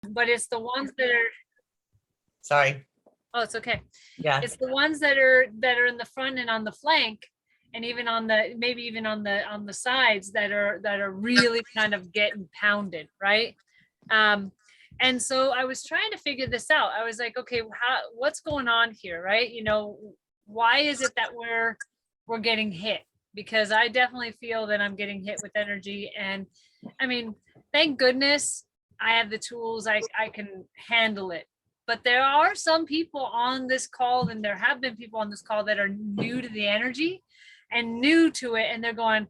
but it's the ones that are, Sorry. oh, it's okay. Yeah. It's the ones that are in the front and on the flank, and even on the, maybe even on the sides that are really kind of getting pounded, right? And so I was trying to figure this out. I was like, okay, what's going on here, right? You know, why is it that we're getting hit? Because I definitely feel that I'm getting hit with energy. And I mean, thank goodness I have the tools, I can handle it. But there are some people on this call, and there have been people on this call that are new to the energy and new to it. And they're going,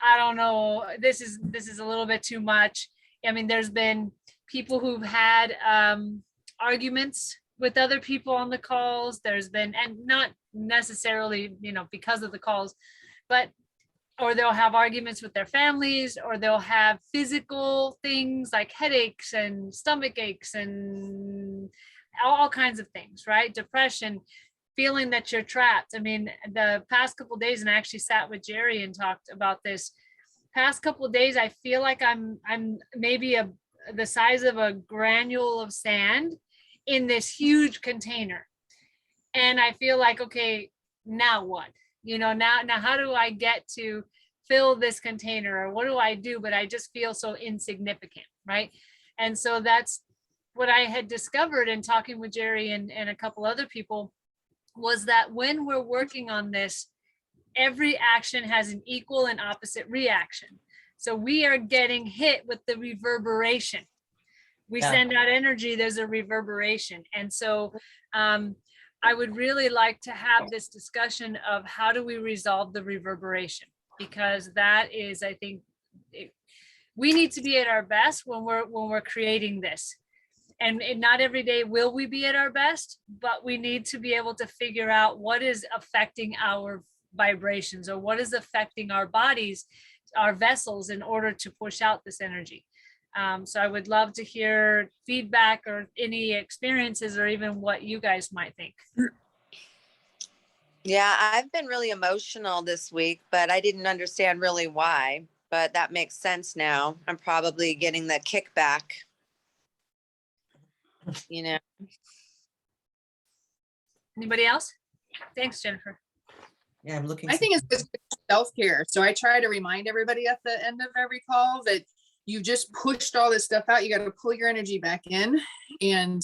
I don't know, this is a little bit too much. I mean, there's been people who've had arguments with other people on the calls. There's been, and not necessarily, you know, because of the calls, but, or they'll have arguments with their families, or they'll have physical things like headaches and stomach aches and all kinds of things, right? Depression, feeling that you're trapped. I mean, the past couple of days, and I actually sat with Jerry and talked about this. Past couple of days, I feel like I'm maybe the size of a granule of sand in this huge container. And I feel like, okay, now what? You know, now how do I get to fill this container, or what do I do? But I just feel so insignificant, right? And so that's what I had discovered in talking with Jerry and a couple other people, was that when we're working on this, every action has an equal and opposite reaction. So we are getting hit with the reverberation. We send out energy, there's a reverberation. And so I would really like to have this discussion of how do we resolve the reverberation, because that is, I think, we need to be at our best when we're creating this. And not every day will we be at our best, but we need to be able to figure out what is affecting our vibrations, or what is affecting our bodies, our vessels, in order to push out this energy. So I would love to hear feedback or any experiences, or even what you guys might think. Yeah, I've been really emotional this week, but I didn't understand really why. But that makes sense now. I'm probably getting the kickback, you know. Anybody else? Thanks, Jennifer. Yeah, I'm looking. I think it's just self-care. So I try to remind everybody at the end of every call that you've just pushed all this stuff out. You got to pull your energy back in. And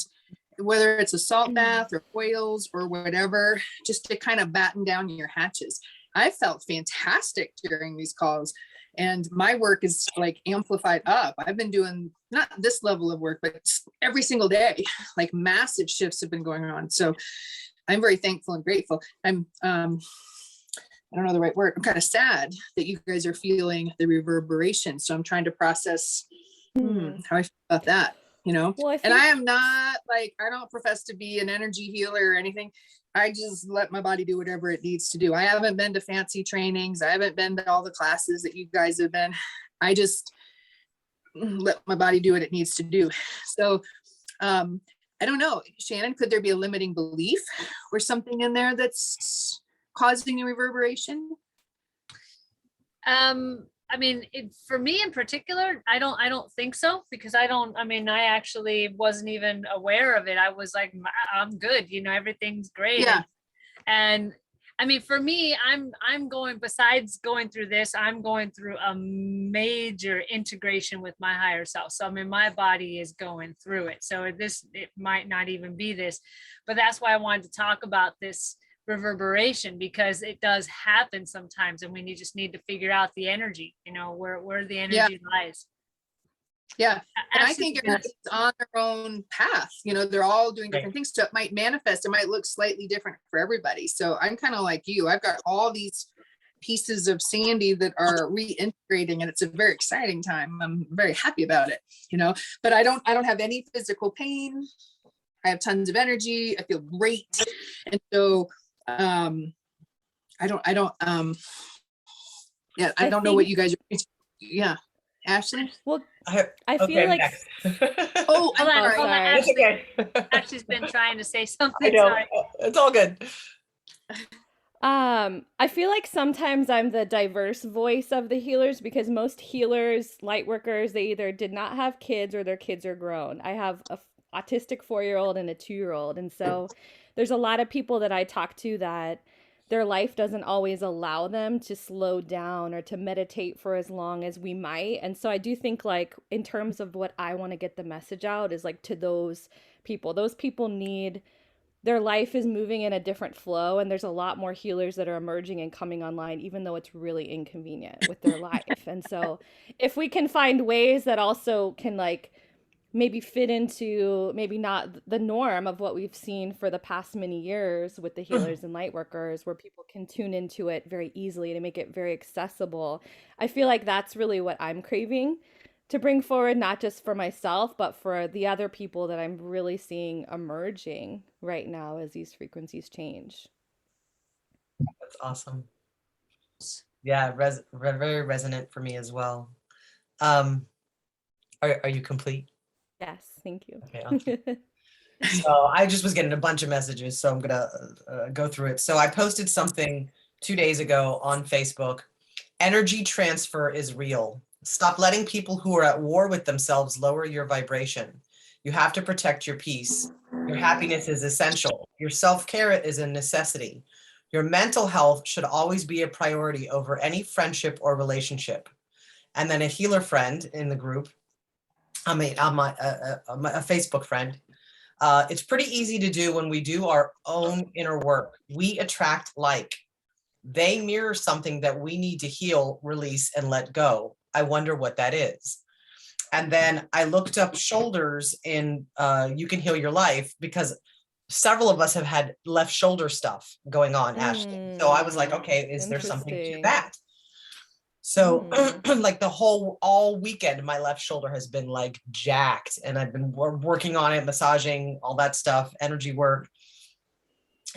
whether it's a salt bath or oils or whatever, just to kind of batten down your hatches. I felt fantastic during these calls, and my work is like amplified up. I've been doing not this level of work, but every single day, like massive shifts have been going on. So I'm very thankful and grateful. I'm, I don't know the right word. I'm kind of sad that you guys are feeling the reverberation. So I'm trying to process how I feel about that, you know. Well, and I am not like, I don't profess to be an energy healer or anything. I just let my body do whatever it needs to do. I haven't been to fancy trainings. I haven't been to all the classes that you guys have been. I just let my body do what it needs to do. So I don't know, Shannon, could there be a limiting belief or something in there that's causing a reverberation? I mean, for me in particular, I don't think so, because I actually wasn't even aware of it. I was like, I'm good, you know, everything's great. Yeah. And I mean, for me, I'm going, besides going through this, I'm going through a major integration with my higher self. So I mean, my body is going through it. So it might not even be this, but that's why I wanted to talk about this reverberation, because it does happen sometimes, and we just need to figure out the energy, you know, where the energy lies. Yeah. And I think everybody's on their own path, you know, they're all doing different things. So it might manifest, it might look slightly different for everybody. So I'm kind of like you, I've got all these pieces of Sandy that are reintegrating, and it's a very exciting time. I'm very happy about it, you know, but I don't have any physical pain. I have tons of energy. I feel great. And so I don't know what you guys are. Yeah. Ashley? Well, I feel like oh, hold on, It's okay. Ashley's been trying to say something. I know. Sorry. It's all good. I feel like sometimes I'm the diverse voice of the healers because most healers, light workers, they either did not have kids or their kids are grown. I have a autistic 4-year-old and a 2-year-old, and so there's a lot of people that I talk to that their life doesn't always allow them to slow down or to meditate for as long as we might. And so I do think, like, in terms of what I want to get the message out is like to those people need, their life is moving in a different flow, and there's a lot more healers that are emerging and coming online, even though it's really inconvenient with their life. And so if we can find ways that also can, like, maybe fit into maybe not the norm of what we've seen for the past many years with the healers and light workers, where people can tune into it very easily to make it very accessible, I feel like that's really what I'm craving to bring forward, not just for myself, but for the other people that I'm really seeing emerging right now as these frequencies change. That's awesome. Yeah, very resonant for me as well. Are you complete? Yes, thank you. Okay, awesome. So I just was getting a bunch of messages, so I'm gonna go through it. So I posted something 2 days ago on Facebook. Energy transfer is real. Stop letting people who are at war with themselves lower your vibration. You have to protect your peace. Your happiness is essential. Your self-care is a necessity. Your mental health should always be a priority over any friendship or relationship. And then a healer friend in the group, a Facebook friend, it's pretty easy to do when we do our own inner work. We attract like. They mirror something that we need to heal, release, and let go. I wonder what that is. And then I looked up shoulders in You Can Heal Your Life, because several of us have had left shoulder stuff going on, Ashley. So I was like, okay, is there something to that? So like all weekend, my left shoulder has been like jacked, and I've been working on it, massaging, all that stuff, energy work.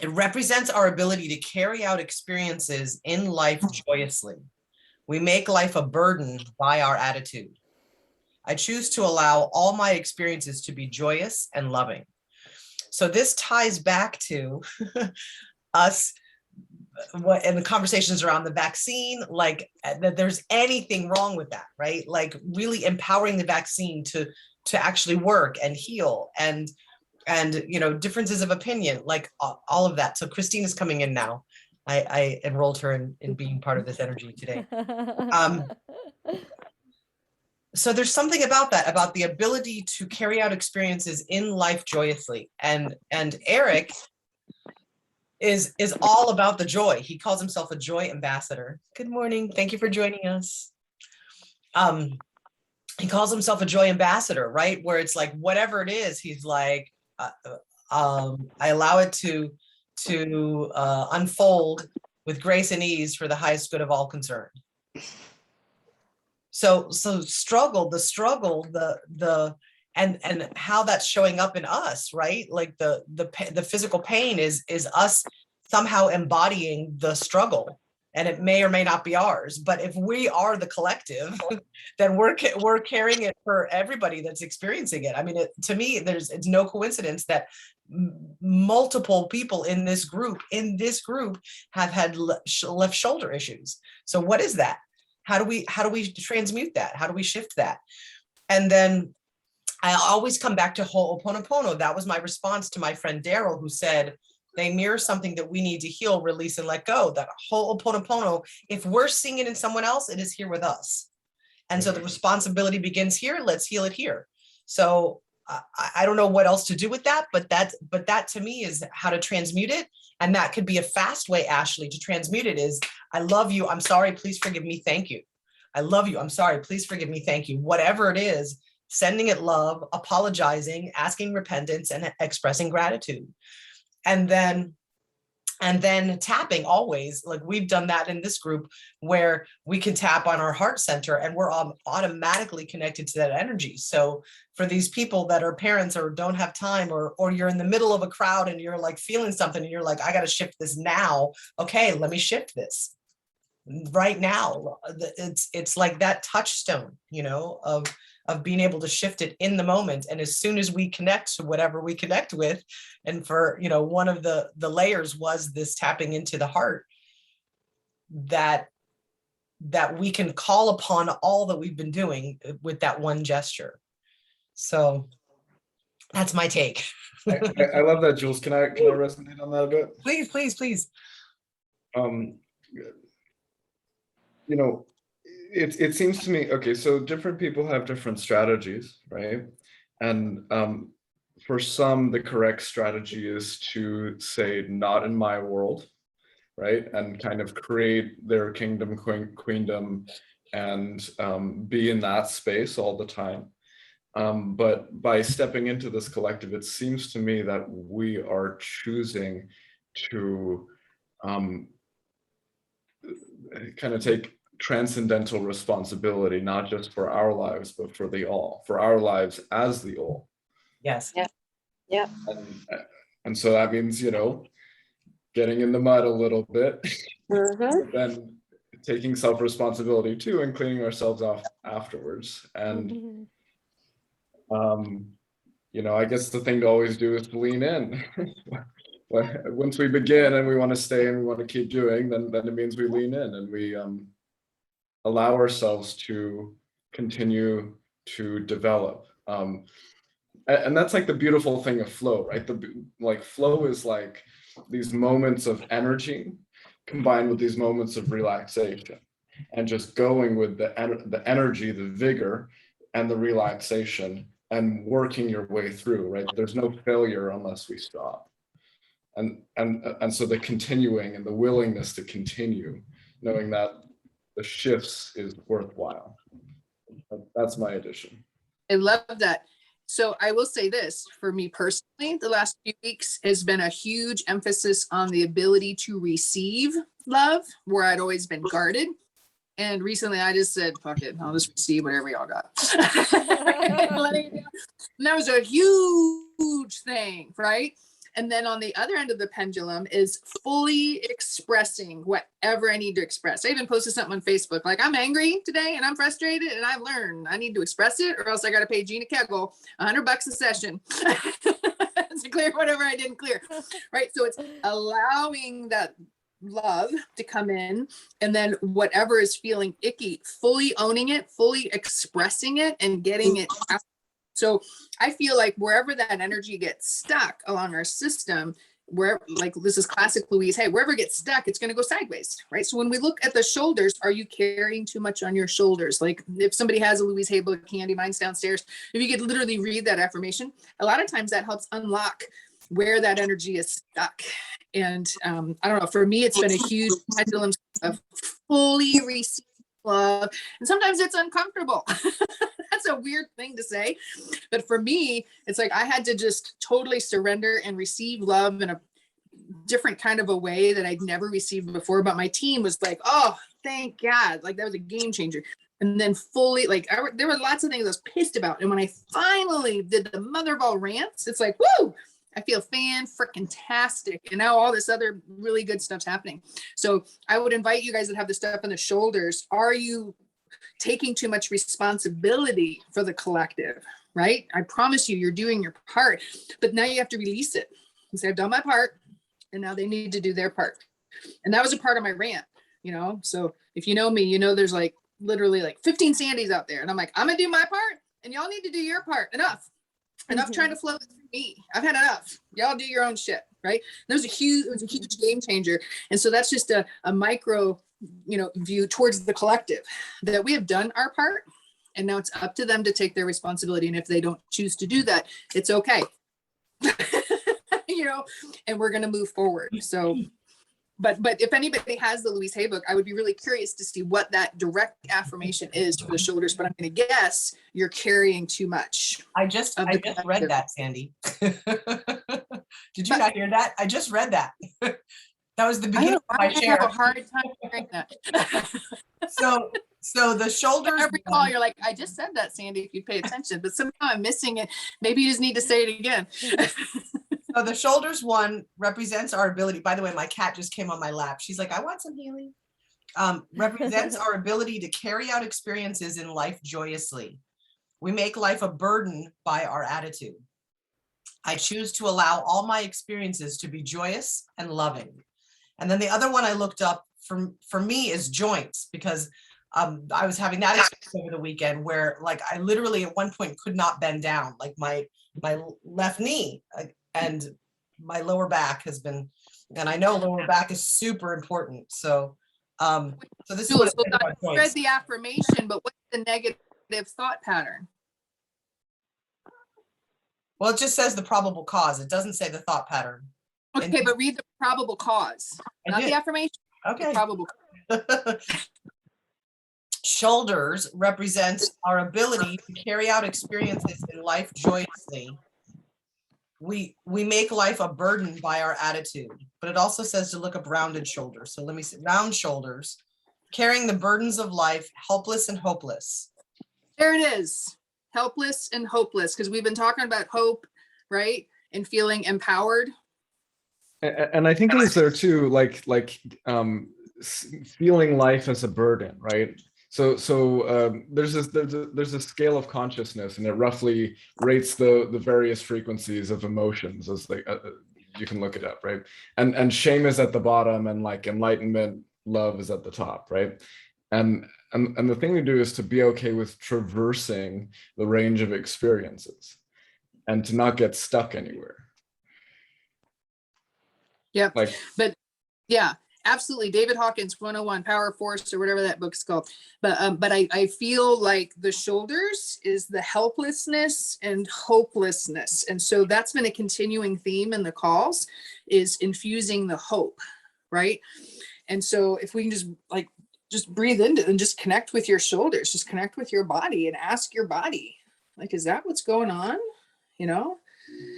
It represents our ability to carry out experiences in life joyously. We make life a burden by our attitude. I choose to allow all my experiences to be joyous and loving. So this ties back to us and the conversations around the vaccine, like that there's anything wrong with that, right? Like really empowering the vaccine to actually work and heal, and differences of opinion, like all of that. So Christine is coming in now. I enrolled her in being part of this energy today. So there's something about that, about the ability to carry out experiences in life joyously. And Eric is all about the joy. He calls himself a joy ambassador. Good morning. Thank you for joining us. He calls himself a joy ambassador, right? Where it's like, whatever it is, he's like, I allow it to unfold with grace and ease for the highest good of all concerned. So struggle, and how that's showing up in us, right? Like the physical pain is us somehow embodying the struggle, and it may or may not be ours. But if we are the collective, then we're carrying it for everybody that's experiencing it. I mean, to me, it's no coincidence that multiple people in this group have had left shoulder issues. So what is that? How do we transmute that? How do we shift that? And then I always come back to Ho'oponopono. That was my response to my friend Daryl, who said, they mirror something that we need to heal, release, and let go. That Ho'oponopono, if we're seeing it in someone else, it is here with us. And so the responsibility begins here. Let's heal it here. So I don't know what else to do with that, but that to me is how to transmute it. And that could be a fast way, Ashley, to transmute it is, I love you. I'm sorry. Please forgive me. Thank you. I love you. I'm sorry. Please forgive me. Thank you. Whatever it is, sending it love, apologizing, asking repentance, and expressing gratitude. And then tapping always, like we've done that in this group, where we can tap on our heart center and we're automatically connected to that energy. So for these people that are parents or don't have time, or you're in the middle of a crowd and you're like feeling something and you're like, I got to shift this now. Okay, let me shift this right now. It's like that touchstone, of being able to shift it in the moment. And as soon as we connect to whatever we connect with, and for, one of the layers was this tapping into the heart, that we can call upon all that we've been doing with that one gesture. So that's my take. I love that, Jules. Can I resonate on that a bit? Please, please, please. You know, it seems to me, okay, so different people have different strategies, right? And for some, the correct strategy is to say, not in my world, right? And kind of create their kingdom, queendom, and be in that space all the time. But by stepping into this collective, it seems to me that we are choosing to kind of take transcendental responsibility, not just for our lives, but for the all, for our lives as the all. Yes. Yeah. Yeah. And so that means, you know, getting in the mud a little bit, but then taking self-responsibility too, and cleaning ourselves off afterwards. And you know, I guess the thing to always do is to lean in. Once we begin and we want to stay and we want to keep doing, then it means we lean in and we allow ourselves to continue to develop. And that's like the beautiful thing of flow, right? Like flow is like these moments of energy combined with these moments of relaxation, and just going with the energy, the vigor, and the relaxation, and working your way through, right? There's no failure unless we stop. And so the continuing and the willingness to continue, knowing that the shifts is worthwhile. That's my addition. I love that. So I will say this, for me personally, the last few weeks has been a huge emphasis on the ability to receive love, where I'd always been guarded. And recently I just said, fuck it, I'll just receive whatever y'all got. And that was a huge thing, right? And then on the other end of the pendulum is fully expressing whatever I need to express. I even posted something on Facebook, like, I'm angry today and I'm frustrated and I've learned I need to express it, or else I got to pay Gina Kegel $100 a session to clear whatever I didn't clear, right? So it's allowing that love to come in, and then whatever is feeling icky, fully owning it, fully expressing it, and getting it out. So I feel like wherever that energy gets stuck along our system, where, like, this is classic Louise, hey, wherever it gets stuck, it's going to go sideways, right? So when we look at the shoulders, are you carrying too much on your shoulders? Like, if somebody has a Louise Hay book, Candy, mine's downstairs, if you could literally read that affirmation, a lot of times that helps unlock where that energy is stuck. And I don't know, for me, it's been a huge pendulum of fully receiving love. And sometimes it's uncomfortable. That's a weird thing to say. But for me, it's like I had to just totally surrender and receive love in a different kind of a way that I'd never received before. But my team was like, oh, thank God. Like, that was a game changer. And then fully, like, there were lots of things I was pissed about. And when I finally did the mother of all rants, it's like, woo! I feel fan-frickin-tastic, and now all this other really good stuff's happening. So I would invite you guys that have the stuff on the shoulders. Are you taking too much responsibility for the collective, right? I promise you, you're doing your part, but now you have to release it and say, I've done my part, and now they need to do their part. And that was a part of my rant, you know? So if you know me, you know there's like literally like 15 Sandys out there, and I'm like, I'm gonna do my part, and y'all need to do your part. Enough trying to flow through me. I've had enough. Y'all do your own shit, right? And it was a huge game changer. And so that's just a micro, you know, view towards the collective, that we have done our part, and now it's up to them to take their responsibility. And if they don't choose to do that, it's okay. You know, and we're going to move forward. So, but if anybody has the Louise Hay book, I would be really curious to see what that direct affirmation is for the shoulders, but I'm going to guess you're carrying too much. I just read that, Sandy. Did you not hear that? I just read that. That was the beginning of my share. I have a hard time hearing that. So the shoulders. Every call, you're like, I just said that, Sandy, if you pay attention, but somehow I'm missing it. Maybe you just need to say it again. So the shoulders one represents our ability. By the way, my cat just came on my lap. She's like, I want some healing. Represents our ability to carry out experiences in life joyously. We make life a burden by our attitude. I choose to allow all my experiences to be joyous and loving. And then the other one I looked up for me is joints, because I was having that experience over the weekend where like I literally at one point could not bend down, like my left knee and my lower back has been, and I know lower back is super important. So so this is what Jules, it hold says on. about You read joints. the affirmation, but what's the negative thought pattern? Well, it just says the probable cause. It doesn't say the thought pattern. Okay, but read the probable cause, I not the did. affirmation. The Okay. probable cause. Shoulders represents our ability to carry out experiences in life joyously. We make life a burden by our attitude, but it also says to look up rounded shoulders. So let me see, round shoulders, carrying the burdens of life, helpless and hopeless. There it is. Helpless and hopeless, because we've been talking about hope, right? And feeling empowered. And I think it was there too, like feeling life as a burden, right? So there's a scale of consciousness, and it roughly rates the various frequencies of emotions as like you can look it up, right? And shame is at the bottom, and like enlightenment, love is at the top, right? And the thing to do is to be okay with traversing the range of experiences, and to not get stuck anywhere. Yep. Like, but yeah, absolutely. David Hawkins 101 Power Force or whatever that book's called. But I feel like the shoulders is the helplessness and hopelessness. And so that's been a continuing theme in the calls, is infusing the hope, right? And so if we can just breathe into it and just connect with your shoulders, just connect with your body and ask your body, like, is that what's going on? You know?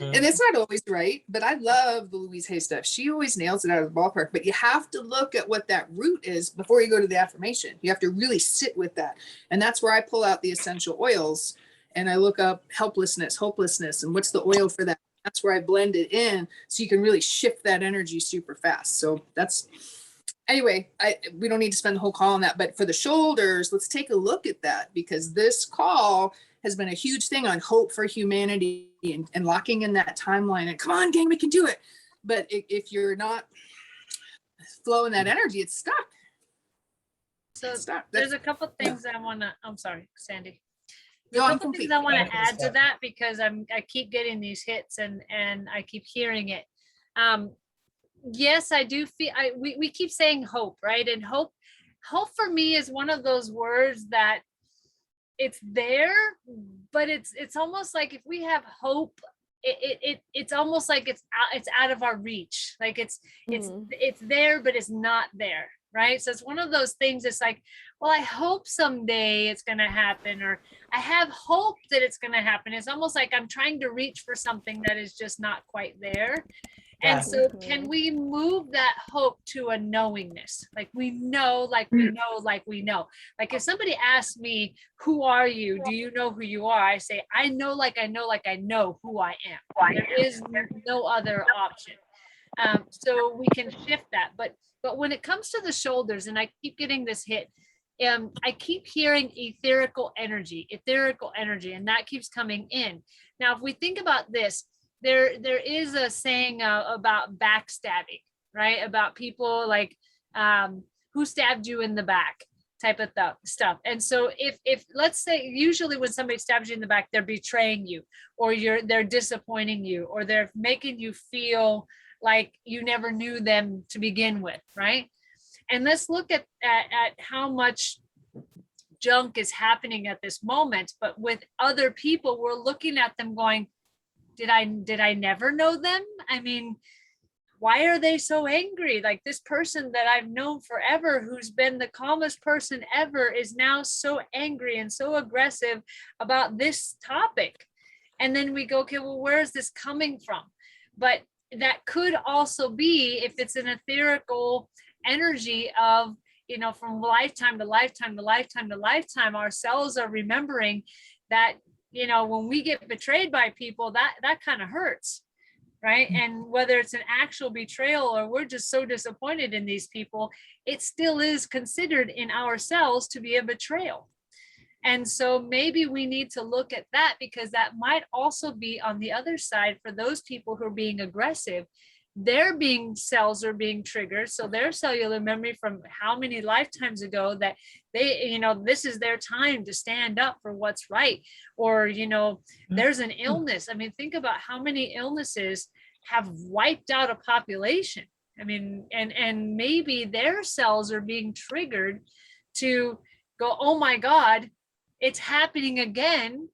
And it's not always right, but I love the Louise Hay stuff. She always nails it out of the ballpark, but you have to look at what that root is before you go to the affirmation. You have to really sit with that. And that's where I pull out the essential oils and I look up helplessness, hopelessness, and what's the oil for that? That's where I blend it in so you can really shift that energy super fast. So that's, anyway, we don't need to spend the whole call on that, but for the shoulders, let's take a look at that, because this call has been a huge thing on hope for humanity and locking in that timeline. And come on, gang, we can do it. But if you're not flowing that energy, it's stuck. So It's stuck. there's a couple things I want to, I'm sorry, Sandy. No, A I'm couple things complete. I want Yeah, to add to that, because I keep getting these hits and I keep hearing it. Yes, I do feel, we keep saying hope, right? And hope for me is one of those words that it's there, but it's almost like if we have hope, it's almost like it's out of our reach. Like it's there, but it's not there, right? So it's one of those things. It's like, well, I hope someday it's going to happen, or I have hope that it's going to happen. It's almost like I'm trying to reach for something that is just not quite there. And Yes. so can we move that hope to a knowingness? Like we know, like we know, like we know. Like if somebody asks me, who are you? Do you know who you are? I say, I know, like I know, like I know who I am. There is no other option. So we can shift that. But when it comes to the shoulders, and I keep getting this hit, I keep hearing etherical energy, and that keeps coming in. Now, if we think about this, there is a saying about backstabbing, right? About people like who stabbed you in the back type of stuff. And so if let's say, usually when somebody stabs you in the back, they're betraying you, or they're disappointing you, or they're making you feel like you never knew them to begin with, right? And let's look at how much junk is happening at this moment. But with other people, we're looking at them going, did I never know them? I mean, why are they so angry? Like this person that I've known forever, who's been the calmest person ever, is now so angry and so aggressive about this topic. And then we go, okay, well, where is this coming from? But that could also be, if it's an etherical energy of, from lifetime to lifetime to lifetime to lifetime, our cells are remembering that, when we get betrayed by people, that kind of hurts, right? And whether it's an actual betrayal or we're just so disappointed in these people, it still is considered in our cells to be a betrayal. And so maybe we need to look at that, because that might also be on the other side for those people who are being aggressive. their cells are being triggered. So their cellular memory from how many lifetimes ago that they, you know, this is their time to stand up for what's right. Or, you know, there's an illness. I mean, think about how many illnesses have wiped out a population. I mean, and maybe their cells are being triggered to go, oh my God, it's happening again.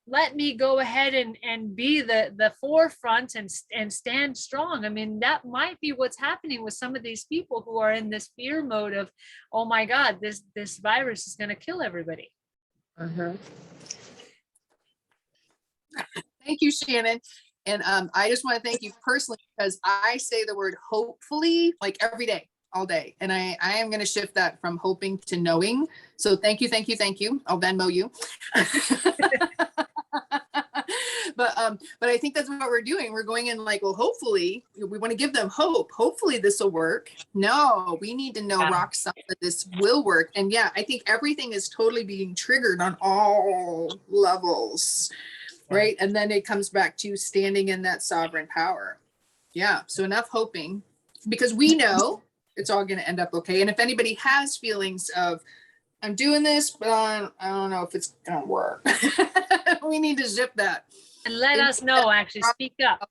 Let me go ahead and be the forefront and stand strong. I mean, that might be what's happening with some of these people who are in this fear mode of, oh my God, this virus is going to kill everybody. Thank you, Shannon. And I just want to thank you personally, because I say the word hopefully like every day, all day. And I am going to shift that from hoping to knowing. So thank you, thank you, thank you. I'll Venmo you. But I think that's what we're doing. We're going in like, well, hopefully we want to give them hope. Hopefully this will work. No, we need to know rock solid that this will work. And yeah, I think everything is totally being triggered on all levels. Right. And then it comes back to standing in that sovereign power. Yeah. So enough hoping, because we know it's all going to end up okay. And if anybody has feelings of, I'm doing this, but I don't know if it's going to work, we need to zip that. And let us know, actually speak up.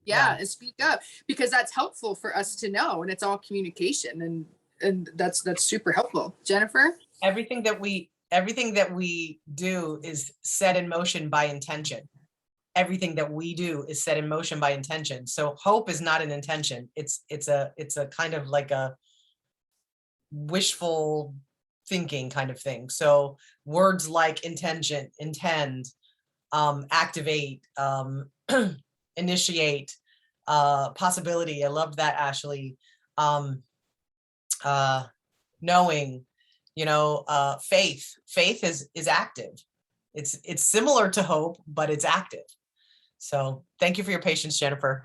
Yeah, and speak up, because that's helpful for us to know. And it's all communication, and that's super helpful. Jennifer? Everything that we do is set in motion by intention. Everything that we do is set in motion by intention. So hope is not an intention. It's a kind of like a wishful thinking kind of thing. So words like intention, intend, activate, initiate, possibility. I loved that, Ashley. Knowing, you know, faith is active. It's similar to hope, but it's active. So thank you for your patience, Jennifer.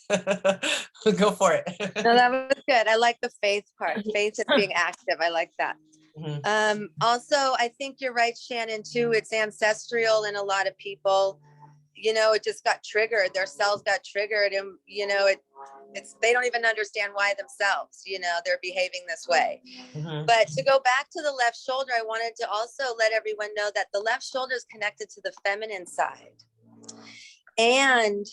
Go for it. No, that was good. I like the faith part. Faith and being active. I like that. Mhm. Also, I think you're right, Shannon, too. It's ancestral in a lot of people. You know, it just got triggered. Their cells got triggered, and you know, it's they don't even understand why themselves. You know, they're behaving this way. Mhm. But to go back to the left shoulder, I wanted to also let everyone know that the left shoulder is connected to the feminine side, and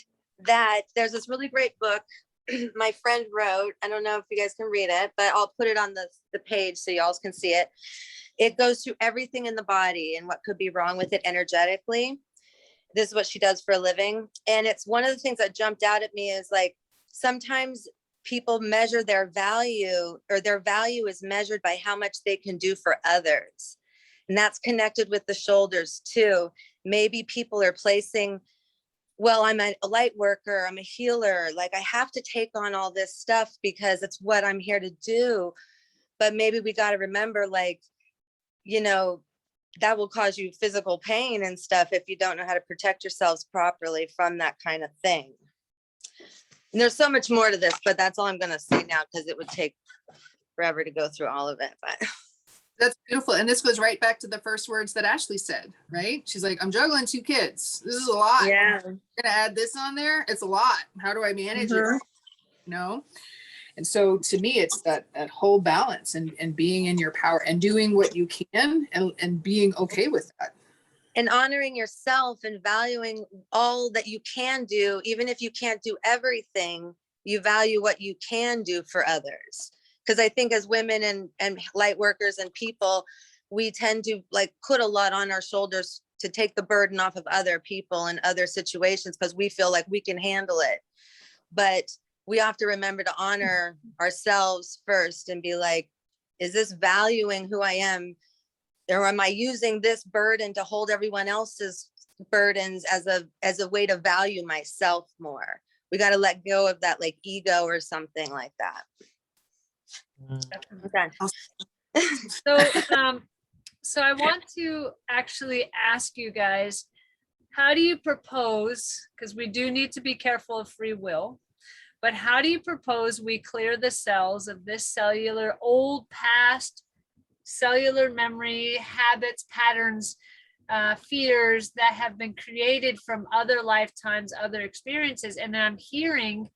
that there's this really great book my friend wrote. I don't know if you guys can read it, but I'll put it on the page so y'all can see it. It goes through everything in the body and what could be wrong with it energetically. This is what she does for a living. And it's one of the things that jumped out at me is like, sometimes people measure their value, or their value is measured by how much they can do for others. And that's connected with the shoulders too. Maybe people are placing, well, I'm a light worker, I'm a healer, like I have to take on all this stuff because it's what I'm here to do. But maybe we got to remember, like, you know, that will cause you physical pain and stuff if you don't know how to protect yourselves properly from that kind of thing. And there's so much more to this, but that's all I'm going to say now, because it would take forever to go through all of it. But That's beautiful. And this goes right back to the first words that Ashley said, right? She's like, I'm juggling 2 kids. This is a lot. yeah. I'm gonna add this on there. It's a lot. How do I manage it? You know? And so to me, it's that whole balance and being in your power and doing what you can and being okay with that. And honoring yourself and valuing all that you can do, even if you can't do everything, you value what you can do for others. Because I think as women and light workers and people, we tend to like put a lot on our shoulders to take the burden off of other people and other situations because we feel like we can handle it. But we have to remember to honor ourselves first and be like, is this valuing who I am? Or am I using this burden to hold everyone else's burdens as a way to value myself more? We got to let go of that like ego or something like that. Okay. So I want to actually ask you guys, how do you propose, because we do need to be careful of free will, but how do you propose we clear the cells of this cellular old past cellular memory, habits, patterns, fears that have been created from other lifetimes, other experiences? And I'm hearing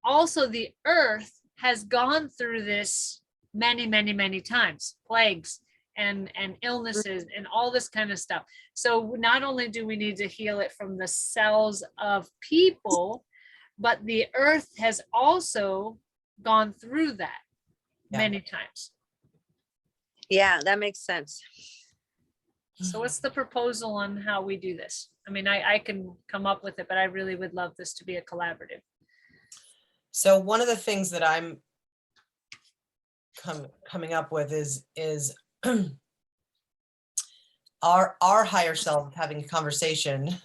also the earth has gone through this many, many, many times, plagues and illnesses and all this kind of stuff. So not only do we need to heal it from the cells of people, but the earth has also gone through that many times. Yeah, that makes sense. So what's the proposal on how we do this? I mean, I can come up with it, but I really would love this to be a collaborative. So one of the things that I'm coming up with is our higher self having a conversation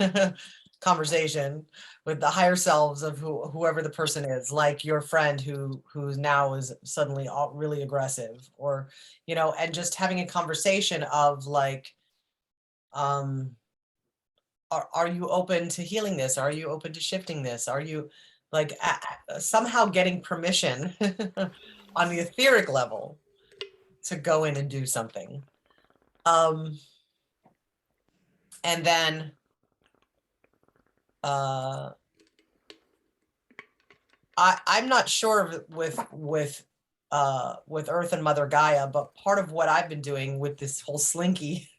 with the higher selves of whoever the person is, like your friend who now is suddenly all really aggressive, or and just having a conversation of like, are you open to healing this? Are you open to shifting this? Are you like somehow getting permission on the etheric level to go in and do something? And then I'm not sure with Earth and Mother Gaia, but part of what I've been doing with this whole slinky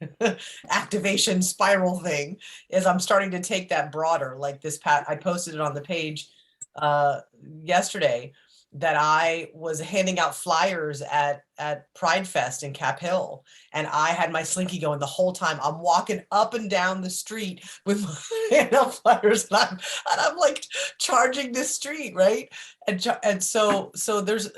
activation spiral thing is I'm starting to take that broader. Like I posted it on the page yesterday that I was handing out flyers at Pride Fest in Cap Hill, and I had my slinky going the whole time. I'm walking up and down the street with my hand out flyers, and I'm like charging this street, right? And so there's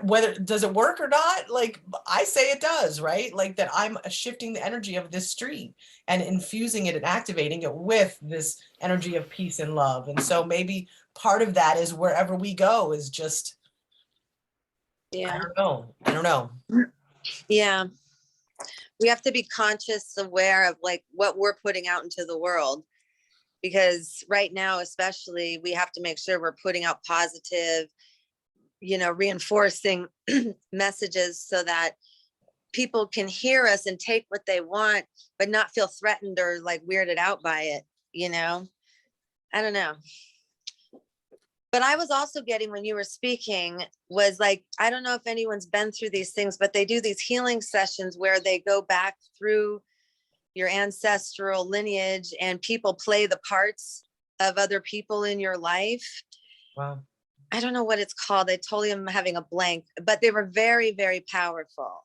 whether does it work or not? Like I say it does, right? Like that I'm shifting the energy of this street and infusing it and activating it with this energy of peace and love. And so maybe part of that is wherever we go is just, I don't know. Yeah. We have to be conscious, aware of like what we're putting out into the world, because right now, especially, we have to make sure we're putting out positive, reinforcing messages so that people can hear us and take what they want, but not feel threatened or like weirded out by it. I don't know. But I was also getting, when you were speaking, was like, I don't know if anyone's been through these things, but they do these healing sessions where they go back through your ancestral lineage and people play the parts of other people in your life. Wow. I don't know what it's called. I totally am having a blank, but they were very, very powerful.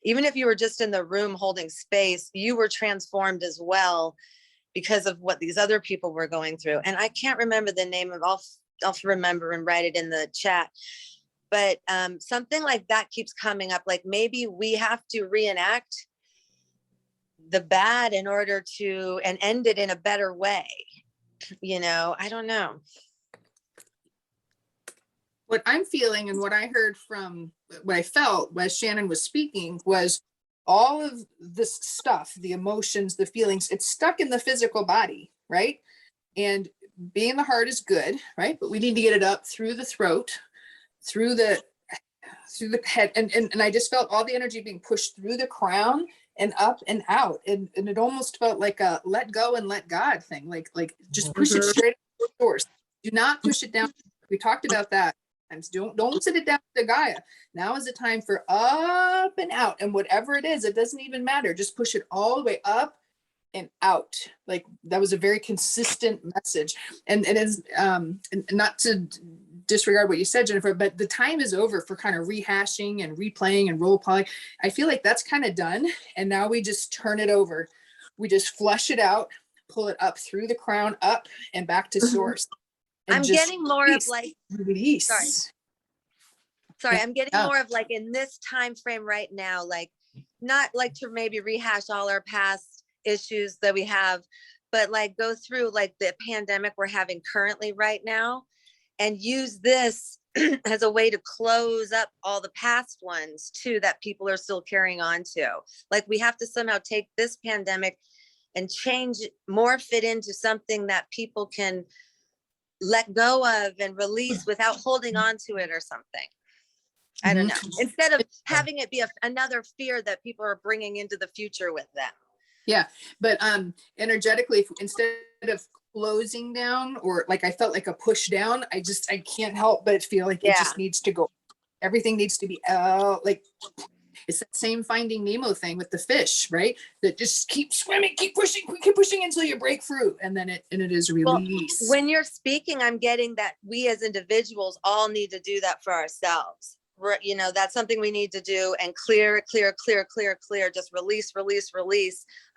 Even if you were just in the room holding space, you were transformed as well because of what these other people were going through. And I can't remember the name of I'll remember and write it in the chat. But something like that keeps coming up. Like maybe we have to reenact the bad in order to and end it in a better way. I don't know. What I'm feeling and what I heard from what I felt as Shannon was speaking was all of this stuff, the emotions, the feelings, it's stuck in the physical body, right? And being the heart is good, right? But we need to get it up through the throat, through the head. And I just felt all the energy being pushed through the crown and up and out. And it almost felt like a let go and let God thing. Like just push it straight to the source. Do not push it down. We talked about that. Don't sit it down to Gaia. Now is the time for up and out. And whatever it is, it doesn't even matter. Just push it all the way up and out. Like that was a very consistent message. And it is and not to disregard what you said, Jennifer, but the time is over for kind of rehashing and replaying and role playing. I feel like that's kind of done. And now we just turn it over. We just flush it out, pull it up through the crown, up and back to source. I'm getting more of like release. Sorry, I'm getting more of like in this time frame right now, like not like to maybe rehash all our past issues that we have, but like go through like the pandemic we're having currently right now and use this as a way to close up all the past ones too that people are still carrying on to. Like we have to somehow take this pandemic and morph it into something that people can let go of and release without holding on to it or something. I don't know. Instead of having it be another fear that people are bringing into the future with them. Yeah, but energetically, instead of closing down, or like I felt like a push down. I can't help but feel like it just needs to go. Everything needs to be out. Like it's that same Finding Nemo thing with the fish, right? That just keep swimming, keep pushing until you break through, and then it is release. Well, when you're speaking, I'm getting that we as individuals all need to do that for ourselves. You know, that's something we need to do, and clear, just release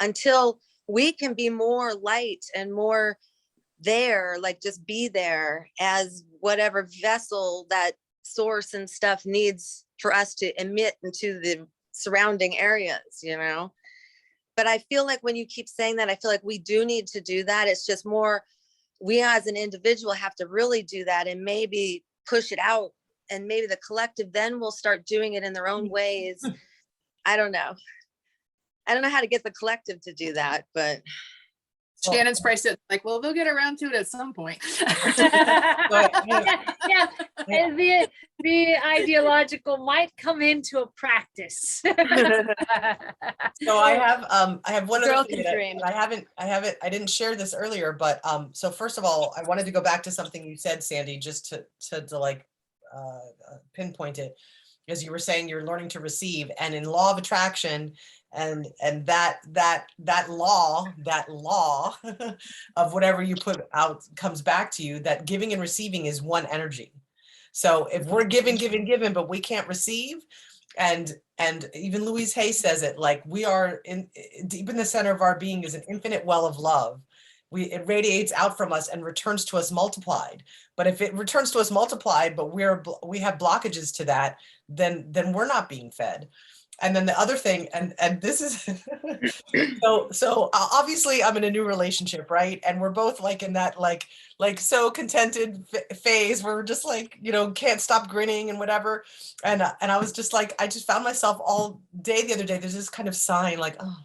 until we can be more light and more there, like just be there as whatever vessel that source and stuff needs for us to emit into the surrounding areas, you know. But I feel like when you keep saying that, I feel like we do need to do that. It's just more, we as an individual have to really do that and maybe push it out, and maybe the collective then will start doing it in their own ways. I don't know how to get the collective to do that, but Shannon's probably said like, well, they'll get around to it at some point. Yeah. And the ideological might come into a practice. So I have one Girl other thing can that dream. I didn't share this earlier, but so first of all, I wanted to go back to something you said, Sandy, just to like pinpoint it, as you were saying you're learning to receive, and in law of attraction and that law of whatever you put out comes back to you, that giving and receiving is one energy. So if we're giving, but we can't receive, and even Louise Hay says it, like we are in deep in the center of our being is an infinite well of love. It radiates out from us and returns to us multiplied. But if it returns to us multiplied, but we have blockages to that, then we're not being fed. And then the other thing, and this is so obviously I'm in a new relationship, right? And we're both like in that like so contented phase where we're just like, you know, can't stop grinning and whatever. And I was just like, I just found myself all day the other day, there's this kind of sign like, oh,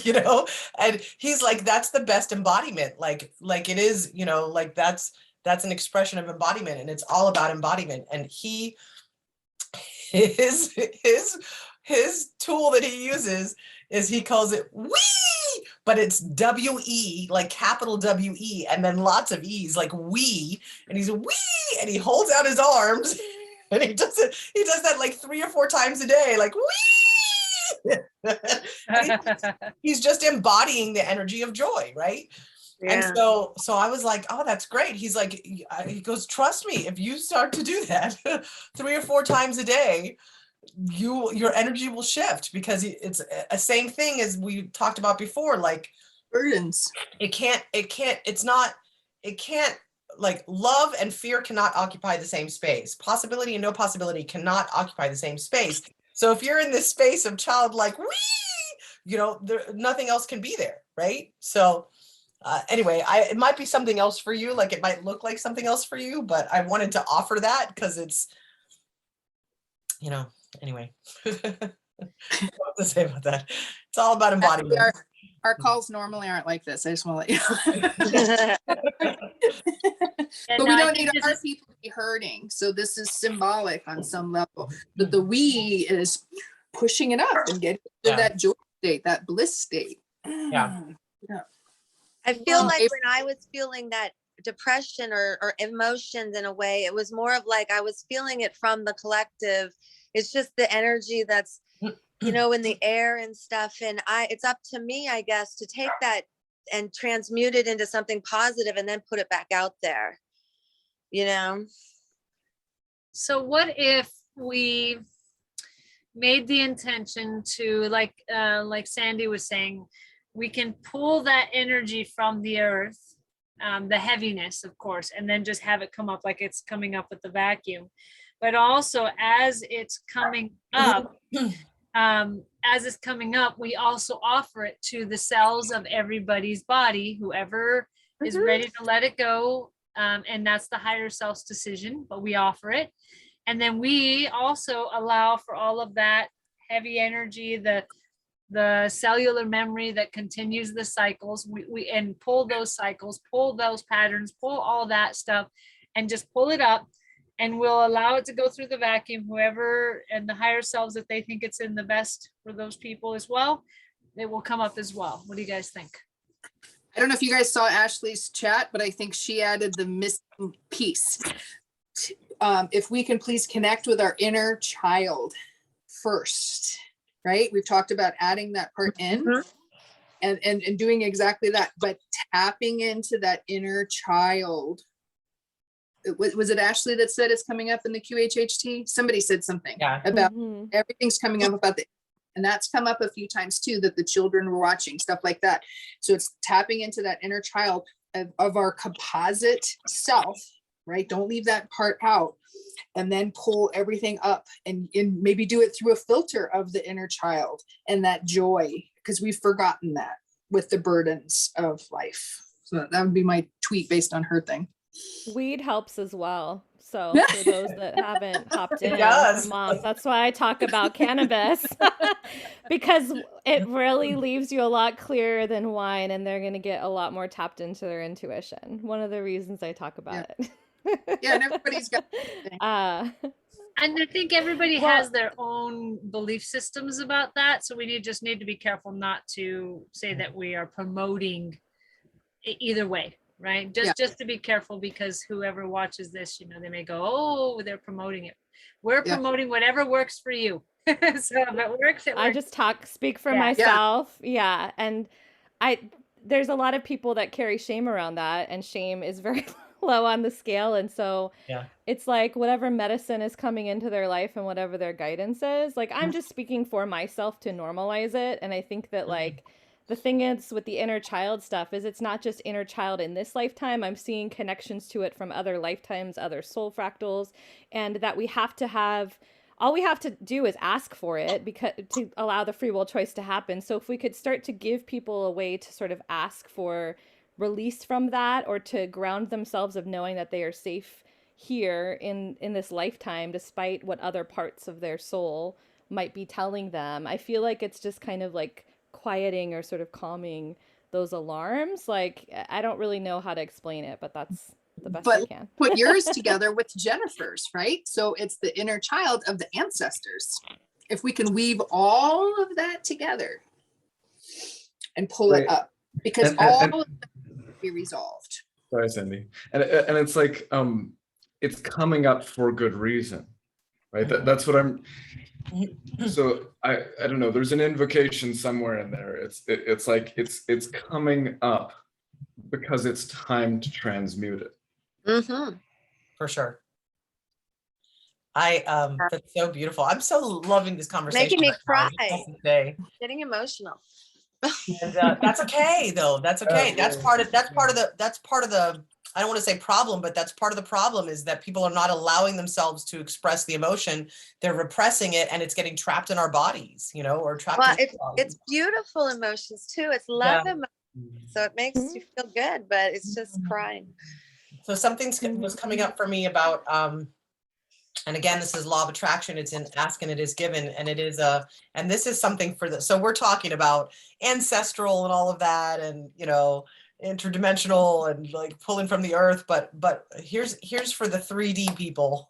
you know, and he's like, that's the best embodiment. Like it is, you know, like that's an expression of embodiment, and it's all about embodiment. And his tool that he uses is, he calls it "we," but it's W-E, like capital W-E, and then lots of E's, like "we," and he's "we," and he holds out his arms, and he does that like 3 or 4 times a day, like "we." He's just embodying the energy of joy, right? Yeah. And so I was like, oh, that's great. He's like, he goes, trust me, if you start to do that 3 or 4 times a day, your energy will shift, because it's a same thing as we talked about before, like burdens. Like love and fear cannot occupy the same space. Possibility and no possibility cannot occupy the same space. So if you're in this space of childlike, wee, you know, nothing else can be there, right? So anyway, it might be something else for you, like it might look like something else for you, but I wanted to offer that because it's, you know, anyway. What to say about that? It's all about embodiment. Our calls normally aren't like this. I just want to let you know. But we don't need our people to be hurting. So this is symbolic on some level. But the we is pushing it up and getting to that joy state, that bliss state. Yeah. I feel like when I was feeling that depression or emotions in a way, it was more of like I was feeling it from the collective. It's just the energy that's, you know, in the air and stuff. And it's up to me, I guess, to take that and transmute it into something positive and then put it back out there, you know? So what if we made the intention to, like Sandy was saying, we can pull that energy from the earth, the heaviness, of course, and then just have it come up like it's coming up with the vacuum. But also as it's coming up, we also offer it to the cells of everybody's body, whoever is ready to let it go. And that's the higher self's decision, but we offer it. And then we also allow for all of that heavy energy, the cellular memory that continues the cycles, we and pull those cycles, pull those patterns, pull all that stuff, and just pull it up, and we'll allow it to go through the vacuum, whoever and the higher selves, if they think it's in the best for those people as well, it will come up as well. What do you guys think? I don't know if you guys saw Ashley's chat, but I think she added the missing piece. If we can please connect with our inner child first, right? We've talked about adding that part in and doing exactly that, but tapping into that inner child. Was it Ashley that said it's coming up in the QHHT? Somebody said something about everything's coming up about the, and that's come up a few times too, that the children were watching, stuff like that. So it's tapping into that inner child of our composite self, right? Don't leave that part out, and then pull everything up and maybe do it through a filter of the inner child and that joy, because we've forgotten that with the burdens of life. So that would be my tweet based on her thing. Weed helps as well. So for those that haven't hopped in, does. moms, that's why I talk about cannabis, because it really leaves you a lot clearer than wine, and they're going to get a lot more tapped into their intuition. One of the reasons I talk about it. Yeah, and everybody's got. And I think everybody has their own belief systems about that. So we just need to be careful not to say that we are promoting either way, right? Just to be careful, because whoever watches this, they may go, oh, they're promoting it. We're promoting whatever works for you. So if it works, it works. I just speak for myself. Yeah. And there's a lot of people that carry shame around that, and shame is very low on the scale. And so it's like whatever medicine is coming into their life and whatever their guidance is, like, I'm just speaking for myself to normalize it. And I think that like the thing is with the inner child stuff is it's not just inner child in this lifetime. I'm seeing connections to it from other lifetimes, other soul fractals, and that all we have to do is ask for it, because to allow the free will choice to happen. So if we could start to give people a way to sort of ask for release from that, or to ground themselves of knowing that they are safe here in this lifetime, despite what other parts of their soul might be telling them, I feel like it's just kind of like quieting or sort of calming those alarms. Like, I don't really know how to explain it, but that's the best I can. Put yours together with Jennifer's, right? So it's the inner child of the ancestors. If we can weave all of that together and pull it up, because all of it will be resolved. Sorry, Cindy. And it's like, it's coming up for good reason, right? That's what I'm. So I don't know. There's an invocation somewhere in there. It's like it's coming up because it's time to transmute it. For sure. That's so beautiful. I'm so loving this conversation. Making me cry. Today. Getting emotional. And that's okay though. That's okay. That's part of the I don't want to say problem, but that's part of the problem, is that people are not allowing themselves to express the emotion. They're repressing it, and it's getting trapped in our bodies, or trapped. Well, it's beautiful emotions too. It's love emotions. So it makes you feel good, but it's just crying. So something was coming up for me about, and again, this is law of attraction. It's in ask and it is given. And it is and this is something so we're talking about ancestral and all of that, and, interdimensional and like pulling from the earth. But here's for the 3D people,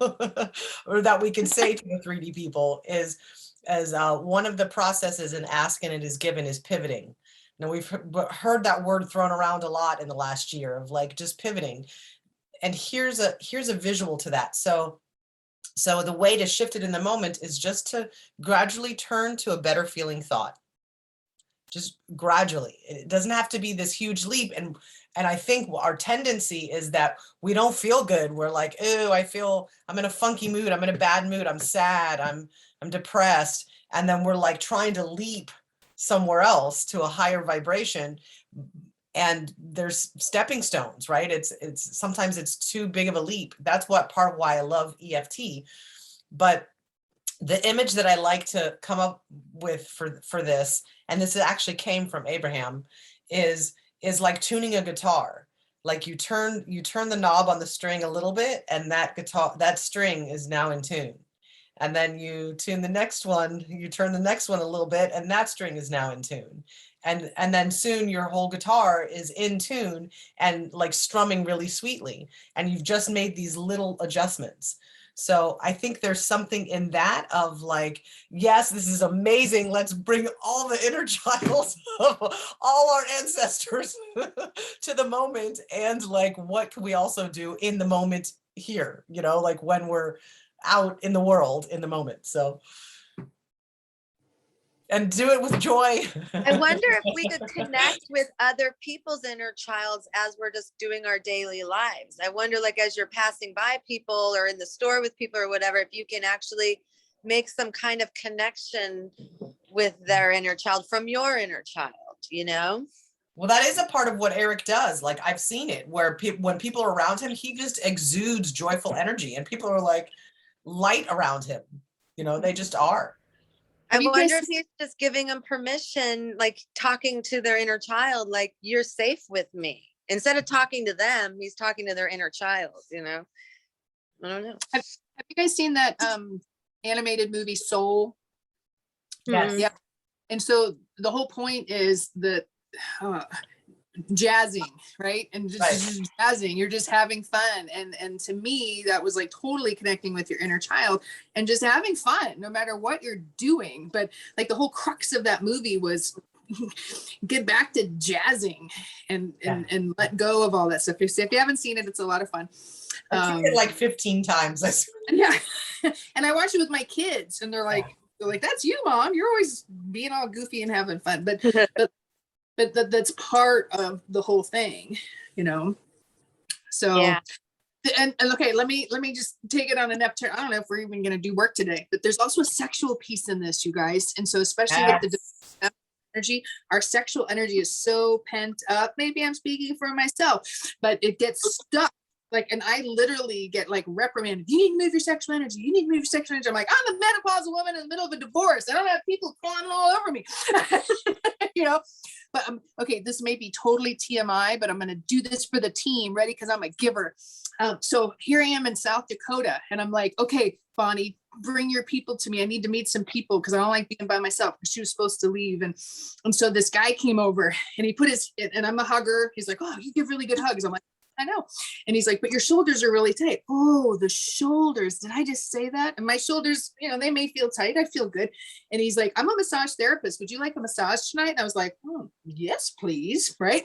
or that we can say to the 3D people, is as one of the processes in ask and it is given is pivoting. Now we've heard that word thrown around a lot in the last year, of like just pivoting. And here's a visual to that. So the way to shift it in the moment is just to gradually turn to a better feeling thought. Just gradually. It doesn't have to be this huge leap. And I think our tendency is that we don't feel good. We're like, oh, I'm in a funky mood. I'm in a bad mood. I'm sad. I'm depressed. And then we're like trying to leap somewhere else to a higher vibration. And there's stepping stones, right? It's sometimes it's too big of a leap. That's part of why I love EFT. But the image that I like to come up with for this, and this actually came from Abraham, is like tuning a guitar. Like you turn the knob on the string a little bit, and that string is now in tune. And then you tune the next one, you turn the next one a little bit, and that string is now in tune. And then soon your whole guitar is in tune and like strumming really sweetly. And you've just made these little adjustments. So I think there's something in that of like, yes, this is amazing. Let's bring all the inner child of all our ancestors to the moment. And like, what can we also do in the moment here, you know, like when we're out in the world in the moment. So, and do it with joy. I wonder if we could connect with other people's inner childs as we're just doing our daily lives. I wonder, like, as you're passing by people or in the store with people or whatever, if you can actually make some kind of connection with their inner child from your inner child, you know? Well, that is a part of what Eric does. Like, I've seen it where when people are around him, he just exudes joyful energy and people are like light around him. You know, they just are. I wonder if he's just giving them permission, like talking to their inner child, like, you're safe with me. Instead of talking to them, he's talking to their inner child, you know? I don't know. Have you guys seen that animated movie Soul? Yes. Yeah. And so the whole point is that jazzing, right? And just jazzing, you're just having fun. And to me, that was like totally connecting with your inner child and just having fun, no matter what you're doing. But like the whole crux of that movie was get back to jazzing and let go of all that stuff. So if you haven't seen it, it's a lot of fun. I've seen it like 15 times. Yeah. And I watch it with my kids and they're like, that's you, Mom. You're always being all goofy and having fun. But that's part of the whole thing, you know? So, yeah. And okay, let me just take it on a nap turn. I don't know if we're even going to do work today, but there's also a sexual piece in this, you guys. And so especially with the energy, our sexual energy is so pent up. Maybe I'm speaking for myself, but it gets stuck. Like, and I literally get like reprimanded. You need to move your sexual energy. You need to move your sexual energy. I'm like, I'm a menopausal woman in the middle of a divorce. I don't have people crawling all over me, you know? But okay, this may be totally TMI, but I'm going to do this for the team. Ready? Because I'm a giver. So here I am in South Dakota and I'm like, okay, Bonnie, bring your people to me. I need to meet some people because I don't like being by myself because she was supposed to leave. And so this guy came over and he put and I'm a hugger. He's like, oh, you give really good hugs. I'm like, I know. And he's like, but your shoulders are really tight. Oh, the shoulders. Did I just say that? And my shoulders, you know, they may feel tight. I feel good. And he's like, I'm a massage therapist. Would you like a massage tonight? And I was like, oh, yes, please. Right.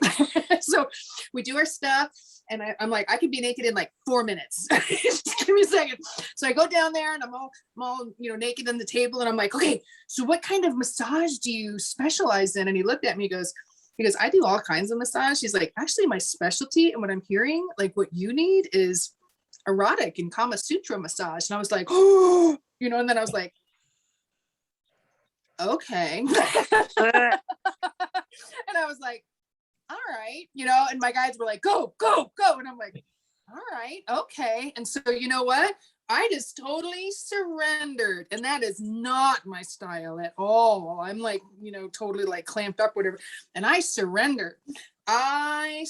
So we do our stuff. And I'm like, I could be naked in like 4 minutes. Just give me a second. So I go down there and I'm all, you know, naked on the table. And I'm like, okay, so what kind of massage do you specialize in? And he looked at me, he goes, I do all kinds of massage. He's like, actually my specialty and what I'm hearing, like what you need is erotic and Kama Sutra massage. And I was like, oh, you know, and then I was like, okay. And I was like, all right, you know, and my guys were like, go, go, go. And I'm like, all right, okay. And so, you know what? I just totally surrendered. And that is not my style at all. I'm like, you know, totally like clamped up, whatever. And I surrendered. And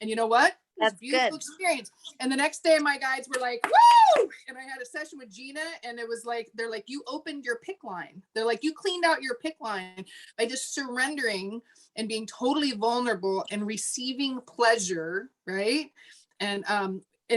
you know what? That's a beautiful experience. And the next day my guides were like, woo! And I had a session with Gina and it was like, they're like, you opened your pick line. They're like, you cleaned out your pick line by just surrendering and being totally vulnerable and receiving pleasure, right? And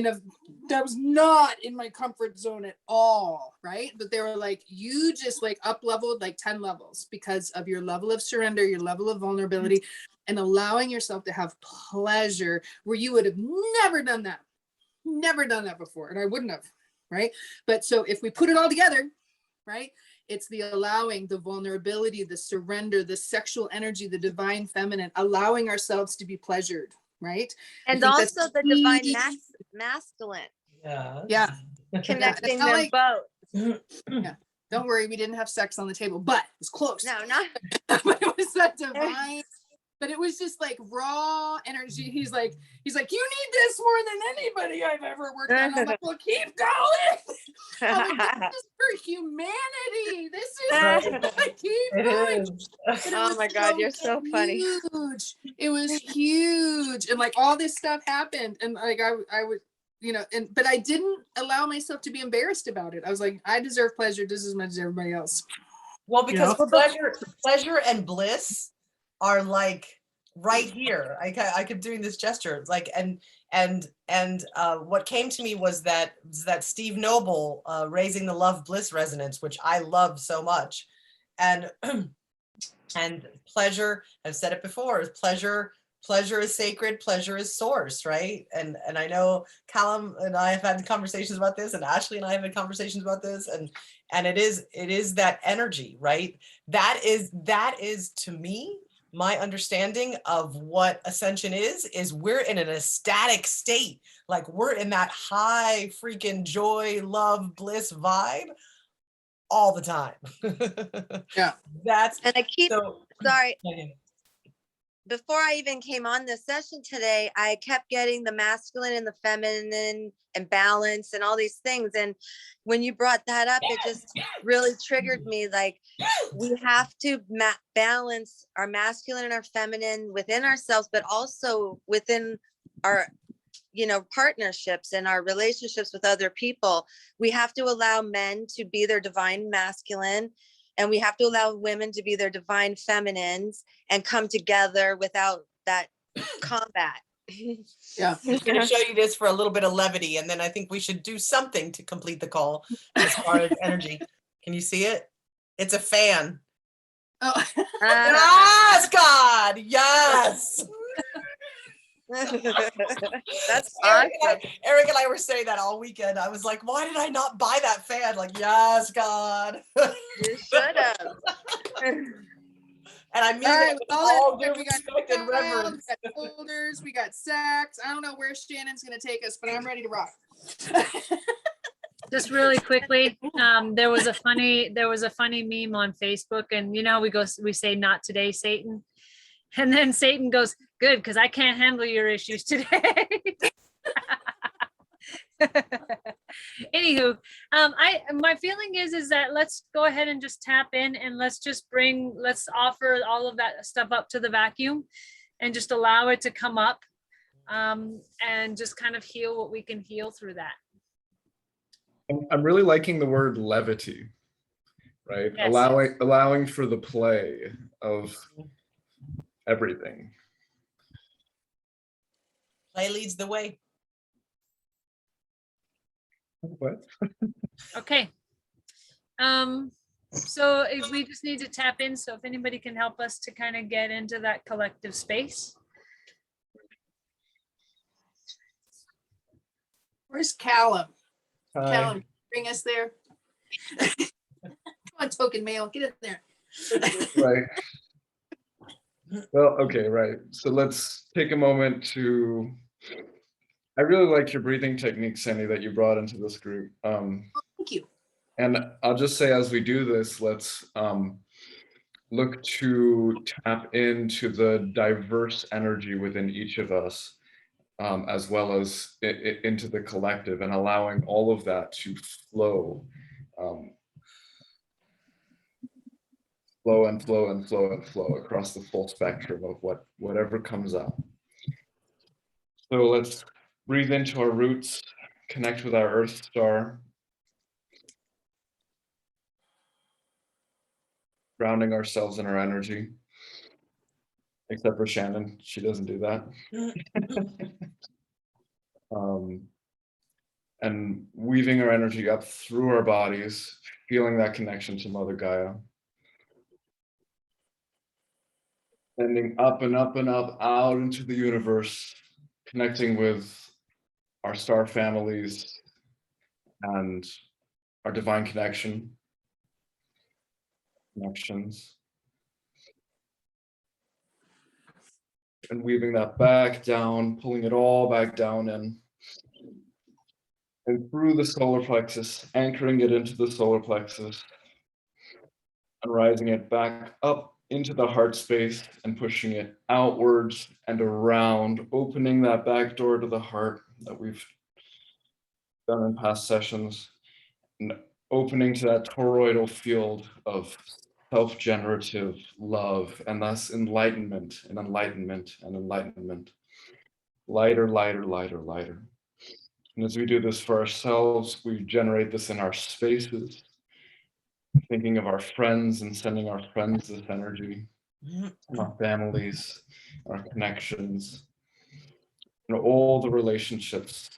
that was not in my comfort zone at all, right? But they were like, you just like up leveled like 10 levels because of your level of surrender, your level of vulnerability, and allowing yourself to have pleasure where you would have never done that before. And I wouldn't have, right? But so if we put it all together, right? It's the allowing, the vulnerability, the surrender, the sexual energy, the divine feminine, allowing ourselves to be pleasured, right? And also the divine masculine. Yeah. Connecting them both. Yeah. Don't worry, we didn't have sex on the table, but it was close. No, not. But it was that divine. But it was just like raw energy. He's like, you need this more than anybody I've ever worked on. I'm like, well, keep going. I'm like, this is for humanity. This is like, keep going. Oh my God, you're so funny. It was huge. And like all this stuff happened. And like I would, you know, but I didn't allow myself to be embarrassed about it. I was like, I deserve pleasure just as much as everybody else. Well, because pleasure and bliss are like right here. I kept doing this gesture, like, and And what came to me was that Steve Noble, Raising the Love Bliss Resonance, which I love so much. And and pleasure, I've said it before, is pleasure is sacred, pleasure is source, right? And I know Callum and I have had conversations about this, and Ashley and I have had conversations about this, and it is that energy, right? That is to me, my understanding of what ascension is we're in an ecstatic state. Like we're in that high freaking joy, love, bliss vibe all the time. Yeah. And I keep, so, sorry, okay. before I even came on this session today, I kept getting the masculine and the feminine and balance and all these things. And when you brought that up, it just really triggered me. Like we have to balance our masculine and our feminine within ourselves, but also within our, you know, partnerships and our relationships with other people. We have to allow men to be their divine masculine, and we have to allow women to be their divine feminines and come together without that combat. Yeah. I'm just going to show you this for a little bit of levity, and then I think we should do something to complete the call as far as energy. Can you see it? It's a fan. Oh. Yes, God, yes. That's Eric awesome. Eric and I were saying that all weekend. I was like, why did I not buy that fan? Like, yes, God. You should have. And I mean All right, it with with all that all said, due we got respect and Kyle, reverence. we got folders, we got sacks. I don't know where Shannon's gonna take us, but I'm ready to rock. Just really quickly, there was a funny meme on Facebook, and you know how we say not today, Satan, and then Satan goes, good, because I can't handle your issues today. Anywho, my feeling is that let's go ahead and just tap in, and let's offer all of that stuff up to the vacuum and just allow it to come up, and just kind of heal what we can heal through that. I'm really liking the word levity, right? Yes. Allowing for the play of everything. Play leads the way. What? Okay. So if we just need to tap in, so if anybody can help us to kind of get into that collective space. Where's Callum? Hi. Callum, bring us there. Come on, token male, get in there. Right. Well, okay, right. So let's take a moment to, I really like your breathing technique, Sandy, that you brought into this group. Thank you. And I'll just say, as we do this, let's look to tap into the diverse energy within each of us, as well as into the collective, and allowing all of that to flow. Flow and flow and flow and flow across the full spectrum of whatever comes up. So let's breathe into our roots, connect with our Earth star, grounding ourselves in our energy. Except for Shannon, she doesn't do that. And weaving our energy up through our bodies, feeling that connection to Mother Gaia. Ending up and up and up out into the universe, connecting with our star families and our divine connections. And weaving that back down, pulling it all back down in. And through the solar plexus, anchoring it into the solar plexus. And rising it back up into the heart space and pushing it outwards and around, opening that back door to the heart that we've done in past sessions, and opening to that toroidal field of self-generative love, and thus enlightenment and enlightenment and enlightenment. Lighter, lighter, lighter, lighter. And as we do this for ourselves, we generate this in our spaces, thinking of our friends and sending our friends this energy, our families, our connections. and all the relationships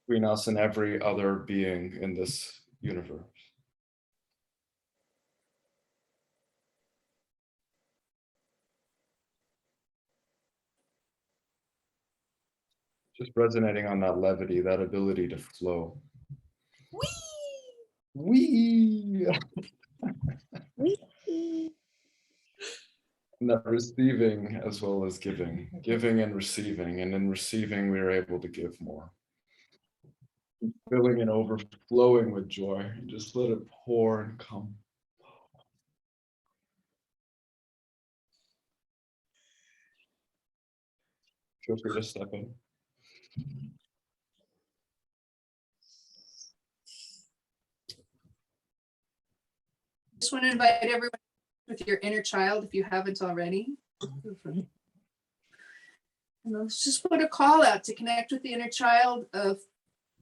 between us and every other being in this universe. Just resonating on that levity, that ability to flow. Wee! And that receiving as well as giving, giving and receiving. And in receiving, we are able to give more. Filling and overflowing with joy. Just let it pour and come. Feel free to step in. Just want to invite everyone with your inner child, if you haven't already. And let's just put a call out to connect with the inner child of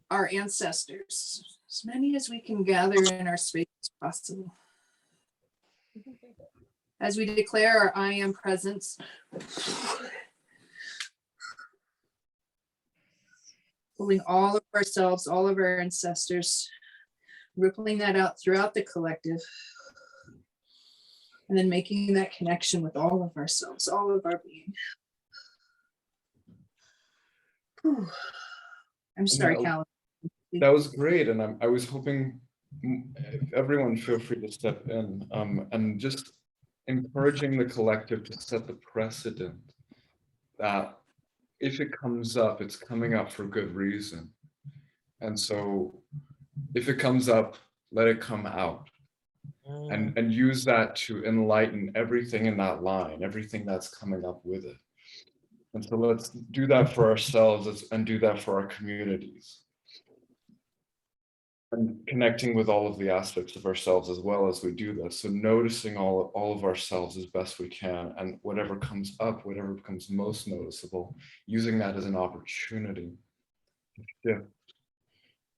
our ancestors, as many as we can gather in our space as possible. As we declare our I am presence, pulling all of ourselves, all of our ancestors, rippling that out throughout the collective, and then making that connection with all of ourselves, all of our being. Whew. I'm sorry, Cal. That was great, and I was hoping everyone feel free to step in, and just encouraging the collective to set the precedent that if it comes up, it's coming up for good reason. And so if it comes up, let it come out. And use that to enlighten everything in that line, everything that's coming up with it. And so let's do that for ourselves and do that for our communities. And connecting with all of the aspects of ourselves as well as we do this. So noticing all of ourselves as best we can, and whatever comes up, whatever becomes most noticeable, using that as an opportunity to shift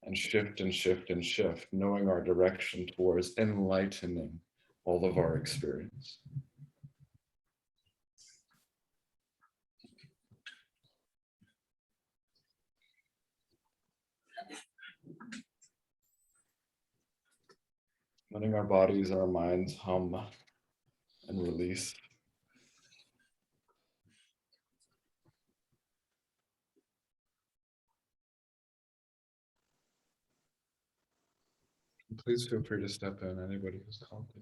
and shift and shift and shift, knowing our direction towards enlightening all of our experience. Letting our bodies and our minds hum and release. Please feel free to step in, anybody who's called to.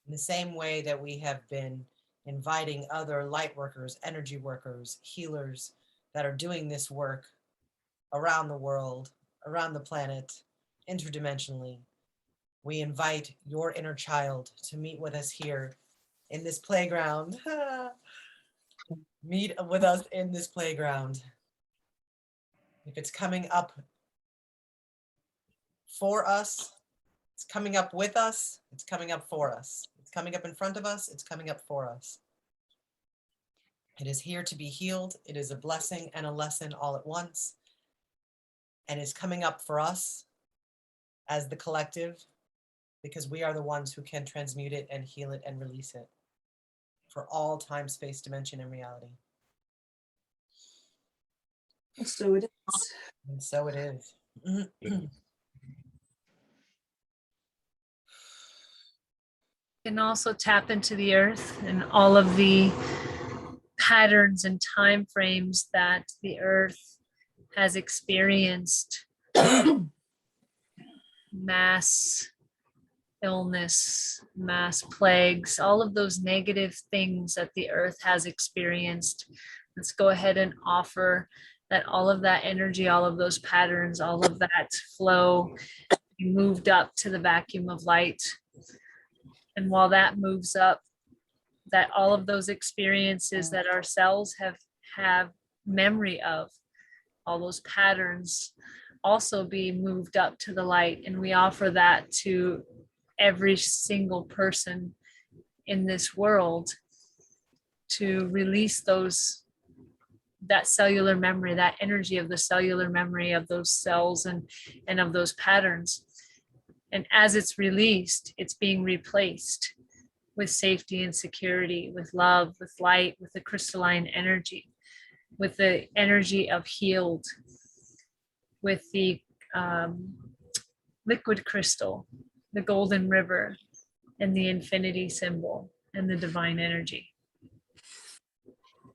In the same way that we have been inviting other light workers, energy workers, healers that are doing this work around the world, around the planet, interdimensionally, we invite your inner child to meet with us here in this playground. Meet with us in this playground. If it's coming up for us, it's coming up with us, it's coming up for us. It's coming up in front of us, it's coming up for us. It is here to be healed. It is a blessing and a lesson all at once. And it's coming up for us as the collective, because we are the ones who can transmute it and heal it and release it for all time, space, dimension, and reality. So it is. And so it is. Can also tap into the earth and all of the patterns and time frames that the earth has experienced. Mass illness, mass plagues, all of those negative things that the earth has experienced. Let's go ahead and offer that all of that energy, all of those patterns, all of that flow be moved up to the vacuum of light. And while that moves up, that all of those experiences that our cells have memory of, all those patterns also be moved up to the light. And we offer that to every single person in this world to release that cellular memory, that energy of the cellular memory of those cells and of those patterns. And as it's released, it's being replaced with safety and security, with love, with light, with the crystalline energy, with the energy of healed, with the liquid crystal, the golden river, and the infinity symbol and the divine energy.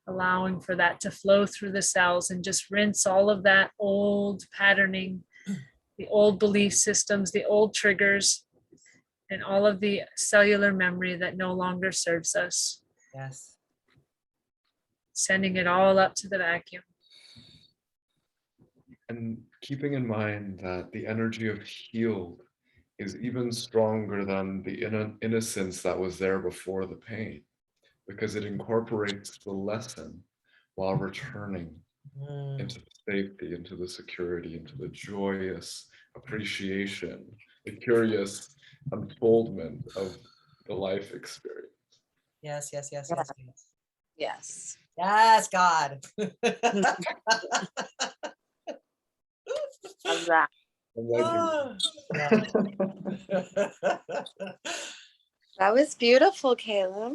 Allowing for that to flow through the cells and just rinse all of that old patterning, the old belief systems, the old triggers, and all of the cellular memory that no longer serves us. Yes. Sending it all up to the vacuum. And keeping in mind that the energy of healed is even stronger than the innocence that was there before the pain, because it incorporates the lesson while returning into the safety, into the security, into the joyous appreciation, the curious unfoldment of the life experience. Yes, yes, yes, Yeah. yes, yes. Yes. Yes, God. Love that. I'm liking That was beautiful, Caleb.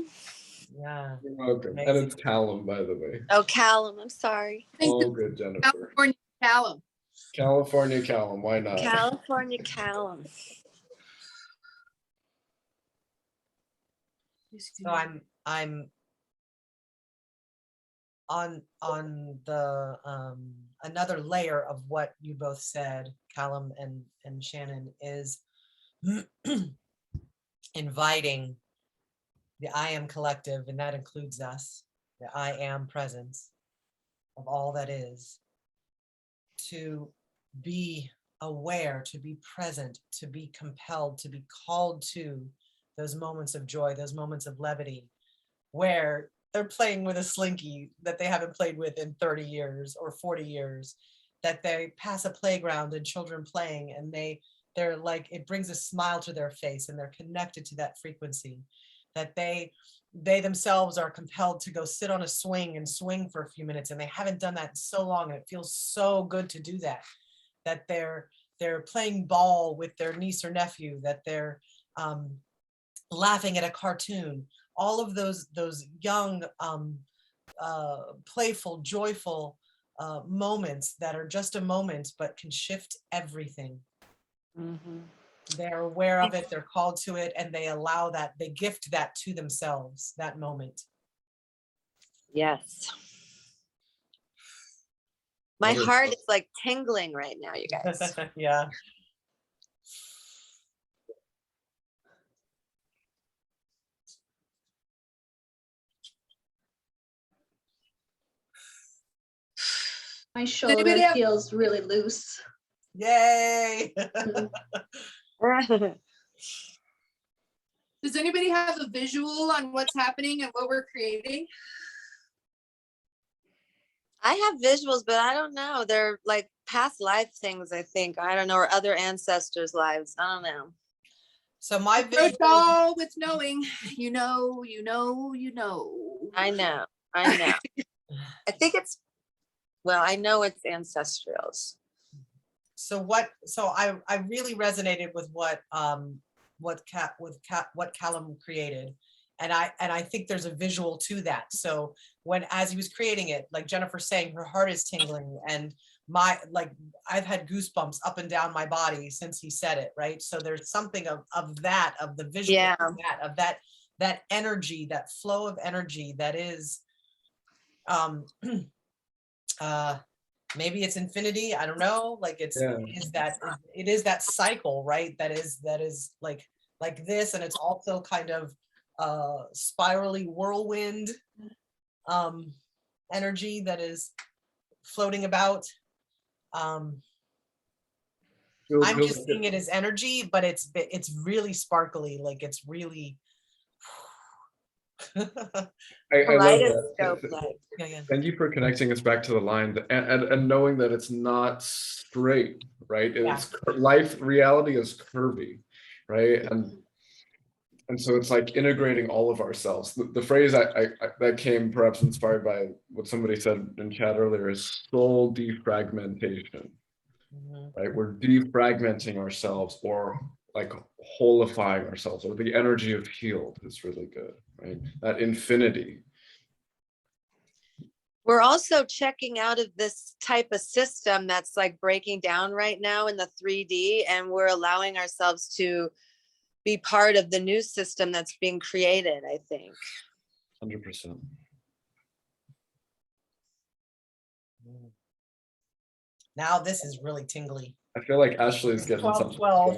Yeah. You're welcome. And Amazing. it's Callum, by the way. Oh, Callum, I'm sorry. All good, Jennifer. California Callum. California Callum, why not? California Callum. So I'm on the another layer of what you both said, Callum and Shannon, is inviting the I am collective, and that includes us, the I am presence of all that is, to be aware, to be present, to be compelled, to be called to those moments of joy, those moments of levity, where they're playing with a slinky that they haven't played with in 30 years or 40 years, that they pass a playground and children playing, and they're like, it brings a smile to their face, and they're connected to that frequency, that they themselves are compelled to go sit on a swing and swing for a few minutes, and they haven't done that in so long, and it feels so good to do that, that they're playing ball with their niece or nephew, that they're laughing at a cartoon, all of those young playful, joyful moments that are just a moment but can shift everything. Mm-hmm. They're aware of it, they're called to it, and they allow that, they gift that to themselves, that moment. Yes. My Wonderful. heart is like tingling right now, you guys. Yeah. My shoulder anybody have- feels really loose. Yay. Does anybody have a visual on what's happening and what we're creating? I have visuals, but I don't know. They're like past life things, I think. I don't know, or other ancestors' lives. I don't know. So my Approach visual, all with knowing. You know, you know, you know. I know. I know. I think it's, well, I know it's ancestrals. so I really resonated with what Callum created, and I think there's a visual to that. So as he was creating it, like Jennifer saying, her heart is tingling, and I've had goosebumps up and down my body since he said it, right? So there's something of the visual, Yeah. of that energy, that flow of energy that is maybe it's infinity, I don't know, like it is that cycle, right? That is like this, and it's also kind of spirally whirlwind energy that is floating about. I'm just seeing it as energy, but it's really sparkly, like it's really I love that. Like. Thank you for connecting us back to the line, and knowing that it's not straight, right? It's reality is curvy, right? And so it's like integrating all of ourselves. The phrase that came perhaps inspired by what somebody said in chat earlier is soul defragmentation, right? We're defragmenting ourselves, or like holifying ourselves, or the energy of healed is really good, right? That infinity. We're also checking out of this type of system that's like breaking down right now in the 3D, and we're allowing ourselves to be part of the new system that's being created, I think. 100%. Now this is really tingly. I feel like Ashley's getting something. 12.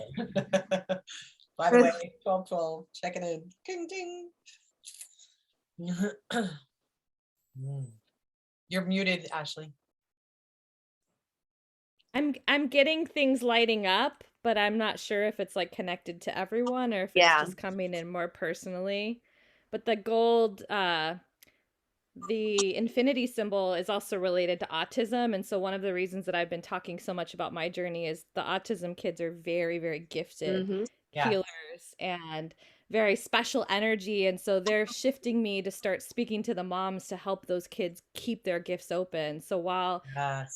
By the way, 12, checking in. Ding, ding. You're muted, Ashley. I'm getting things lighting up, but I'm not sure if it's like connected to everyone or if it's just coming in more personally. But the gold, the infinity symbol is also related to autism. And so one of the reasons that I've been talking so much about my journey is the autism kids are very, very gifted healers and very special energy. And so they're shifting me to start speaking to the moms to help those kids keep their gifts open. So while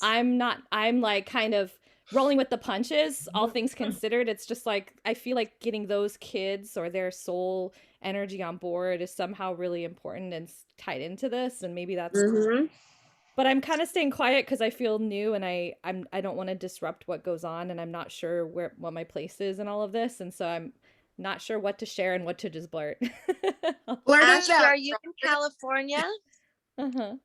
I'm like kind of rolling with the punches, all things considered, it's just like I feel like getting those kids or their soul energy on board is somehow really important and tied into this. And maybe that's but I'm kind of staying quiet because I feel new and I don't want to disrupt what goes on, and I'm not sure what my place is in all of this, and so I'm not sure what to share and what to just blurt. Ashley, are you in California? Uh-huh.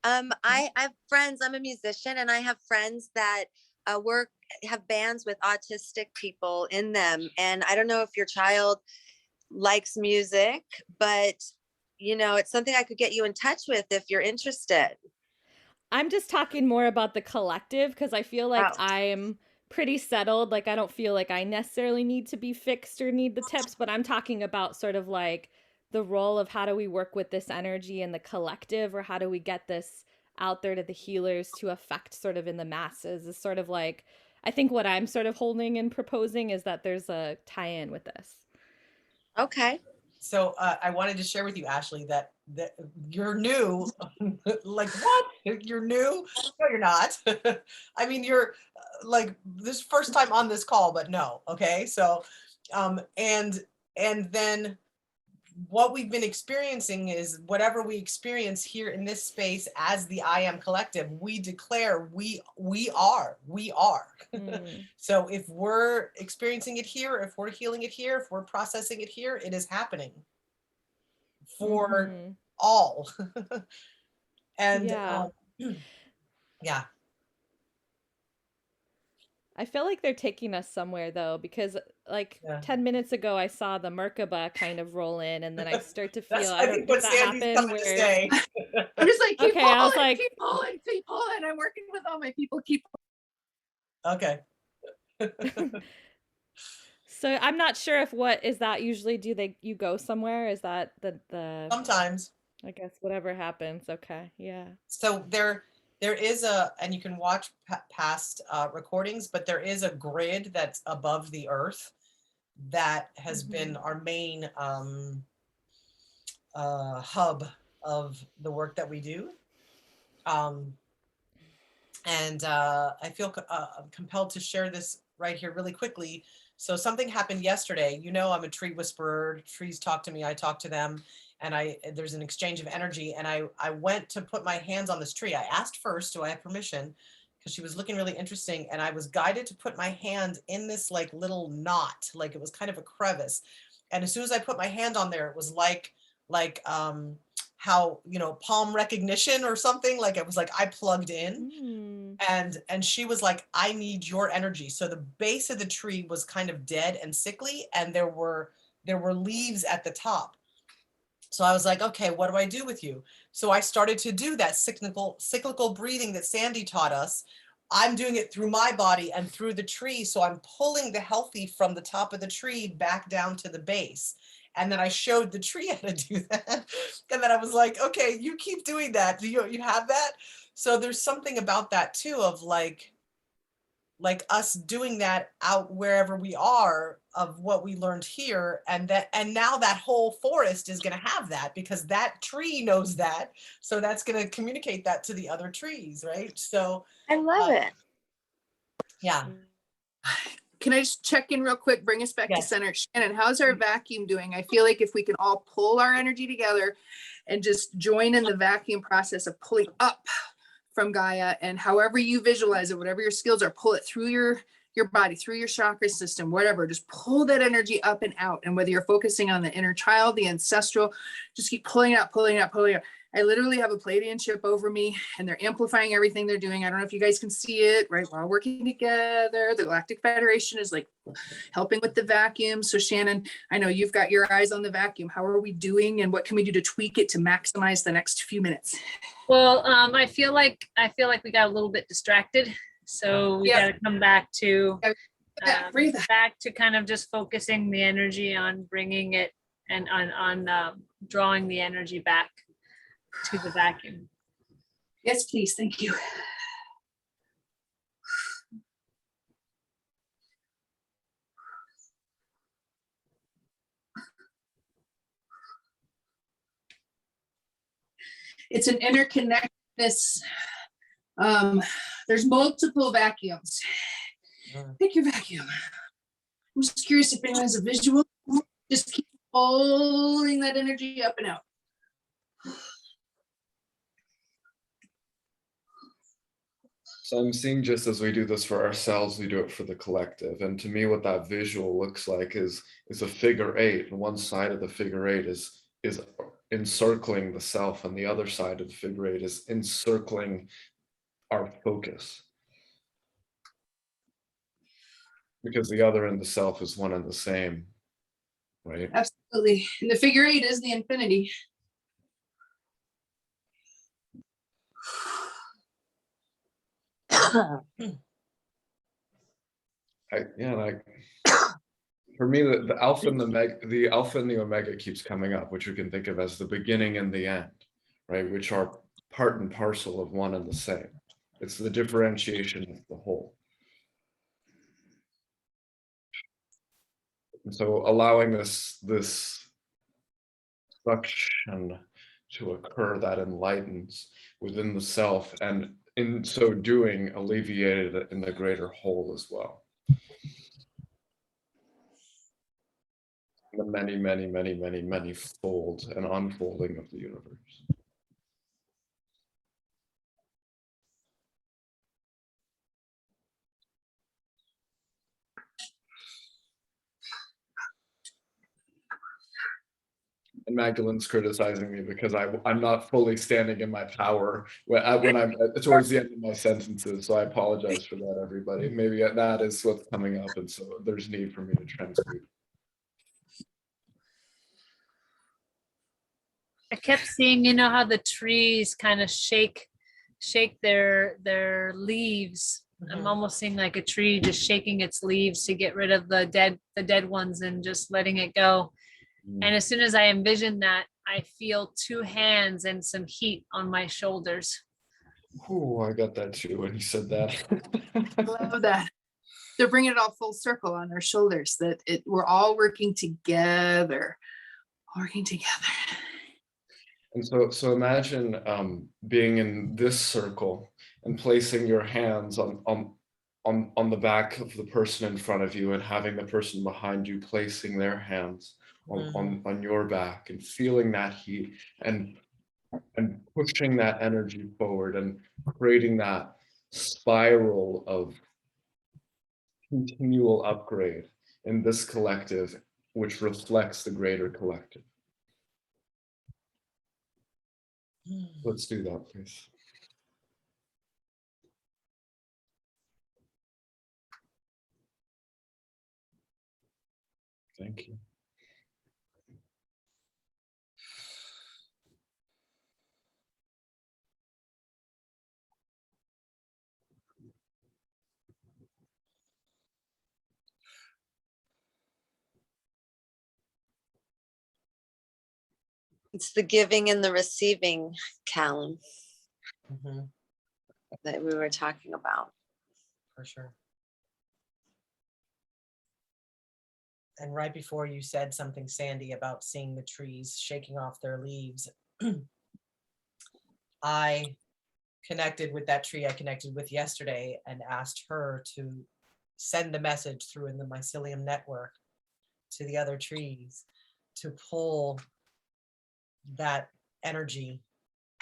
I have friends. I'm a musician, and I have friends that have bands with autistic people in them. And I don't know if your child likes music, but you know, it's something I could get you in touch with if you're interested. I'm just talking more about the collective because I feel like I'm pretty settled. Like I don't feel like I necessarily need to be fixed or need the tips, but I'm talking about sort of like the role of how do we work with this energy in the collective, or how do we get this out there to the healers to affect sort of in the masses is sort of like, I think what I'm sort of holding and proposing is that there's a tie-in with this. Okay. So I wanted to share with you, Ashley, that you're new. Like, what? You're new? No, you're not. I mean, you're like this first time on this call, but no. Okay. So, and then what we've been experiencing is whatever we experience here in this space as the I Am Collective, we declare we are. So if we're experiencing it here, if we're healing it here, if we're processing it here, it is happening for all. And yeah. I feel like they're taking us somewhere though, because like 10 minutes ago I saw the Merkaba kind of roll in, and then I start to feel I think what Sandy's coming to say. I'm just like, keep okay, pulling, I was like, keep pulling. I'm working with all my people. Okay. So I'm not sure if what is that usually you go somewhere? Is that the Sometimes. I guess whatever happens. Okay. Yeah. So there is and you can watch past recordings, but there is a grid that's above the earth that has been our main hub of the work that we do. And I feel compelled to share this right here really quickly. So something happened yesterday. You know, I'm a tree whisperer. Trees talk to me, I talk to them. And there's an exchange of energy. And I went to put my hands on this tree. I asked first, do I have permission? Because she was looking really interesting. And I was guided to put my hand in this like little knot, like it was kind of a crevice. And as soon as I put my hand on there, it was like how, you know, palm recognition or something. Like it was like I plugged in. And she was like, I need your energy. So the base of the tree was kind of dead and sickly, and there were leaves at the top. So I was like, okay, what do I do with you? So I started to do that cyclical breathing that Sandy taught us. I'm doing it through my body and through the tree. So I'm pulling the healthy from the top of the tree back down to the base. And then I showed the tree how to do that. And then I was like, okay, you keep doing that. Do you have that? So there's something about that too, of like us doing that out wherever we are, of what we learned here, and now that whole forest is going to have that, because that tree knows that, so that's going to communicate that to the other trees, right? So I love it. Yeah. can I just check in real quick, bring us back to Yes. center? Shannon, how's our vacuum doing? I feel like if we can all pull our energy together and just join in the vacuum process of pulling up from Gaia, and however you visualize it, whatever your skills are, pull it through your body, through your chakra system, whatever, just pull that energy up and out. And whether you're focusing on the inner child, the ancestral, just keep pulling it out, pulling it out, pulling it out. I literally have a Pleiadian ship over me and they're amplifying everything they're doing. I don't know if you guys can see it, right? We're all working together. The Galactic Federation is like helping with the vacuum. So Shannon, I know you've got your eyes on the vacuum. How are we doing and what can we do to tweak it to maximize the next few minutes? Well, I feel like we got a little bit distracted. So we got to come back to Breathe. back to kind of just focusing the energy on bringing it and on drawing the energy back to the vacuum. Yes, please. Thank you. It's an interconnectedness. There's multiple vacuums. Pick your vacuum. I'm just curious if anyone has a visual. Just keep holding that energy up and out. So I'm seeing, just as we do this for ourselves, we do it for the collective. And to me, what that visual looks like is a figure eight. And one side of the figure eight is encircling the self, and the other side of the figure eight is encircling our focus. Because the other and the self is one and the same, right? Absolutely. And the figure eight is the infinity. For me, the alpha and the alpha and the omega keeps coming up, which you can think of as the beginning and the end, right? Which are part and parcel of one and the same. It's the differentiation of the whole. And so allowing this suction to occur that enlightens within the self, and in so doing alleviated it in the greater whole as well. The many, many, many, many, many folds and unfolding of the universe. And Magdalene's criticizing me because I'm not fully standing in my power when I'm towards the end of my sentences. So I apologize for that, everybody. Maybe that is what's coming up, and so there's need for me to transmute. I kept seeing, you know, how the trees kind of shake their leaves. I'm almost seeing like a tree just shaking its leaves to get rid of the dead ones and just letting it go. And as soon as I envision that, I feel two hands and some heat on my shoulders. Oh, I got that too when you said that. I love that. They're bringing it all full circle on our shoulders, that we're all working together, And so imagine being in this circle and placing your hands on the back of the person in front of you, and having the person behind you placing their hands on your back, and feeling that heat and pushing that energy forward, and creating that spiral of continual upgrade in this collective, which reflects the greater collective. Let's do that, please. Thank you. It's the giving and the receiving, Callum, that we were talking about. For sure. And right before you said something, Sandy, about seeing the trees shaking off their leaves, I connected with that tree I connected with yesterday and asked her to send a message through in the mycelium network to the other trees to pull that energy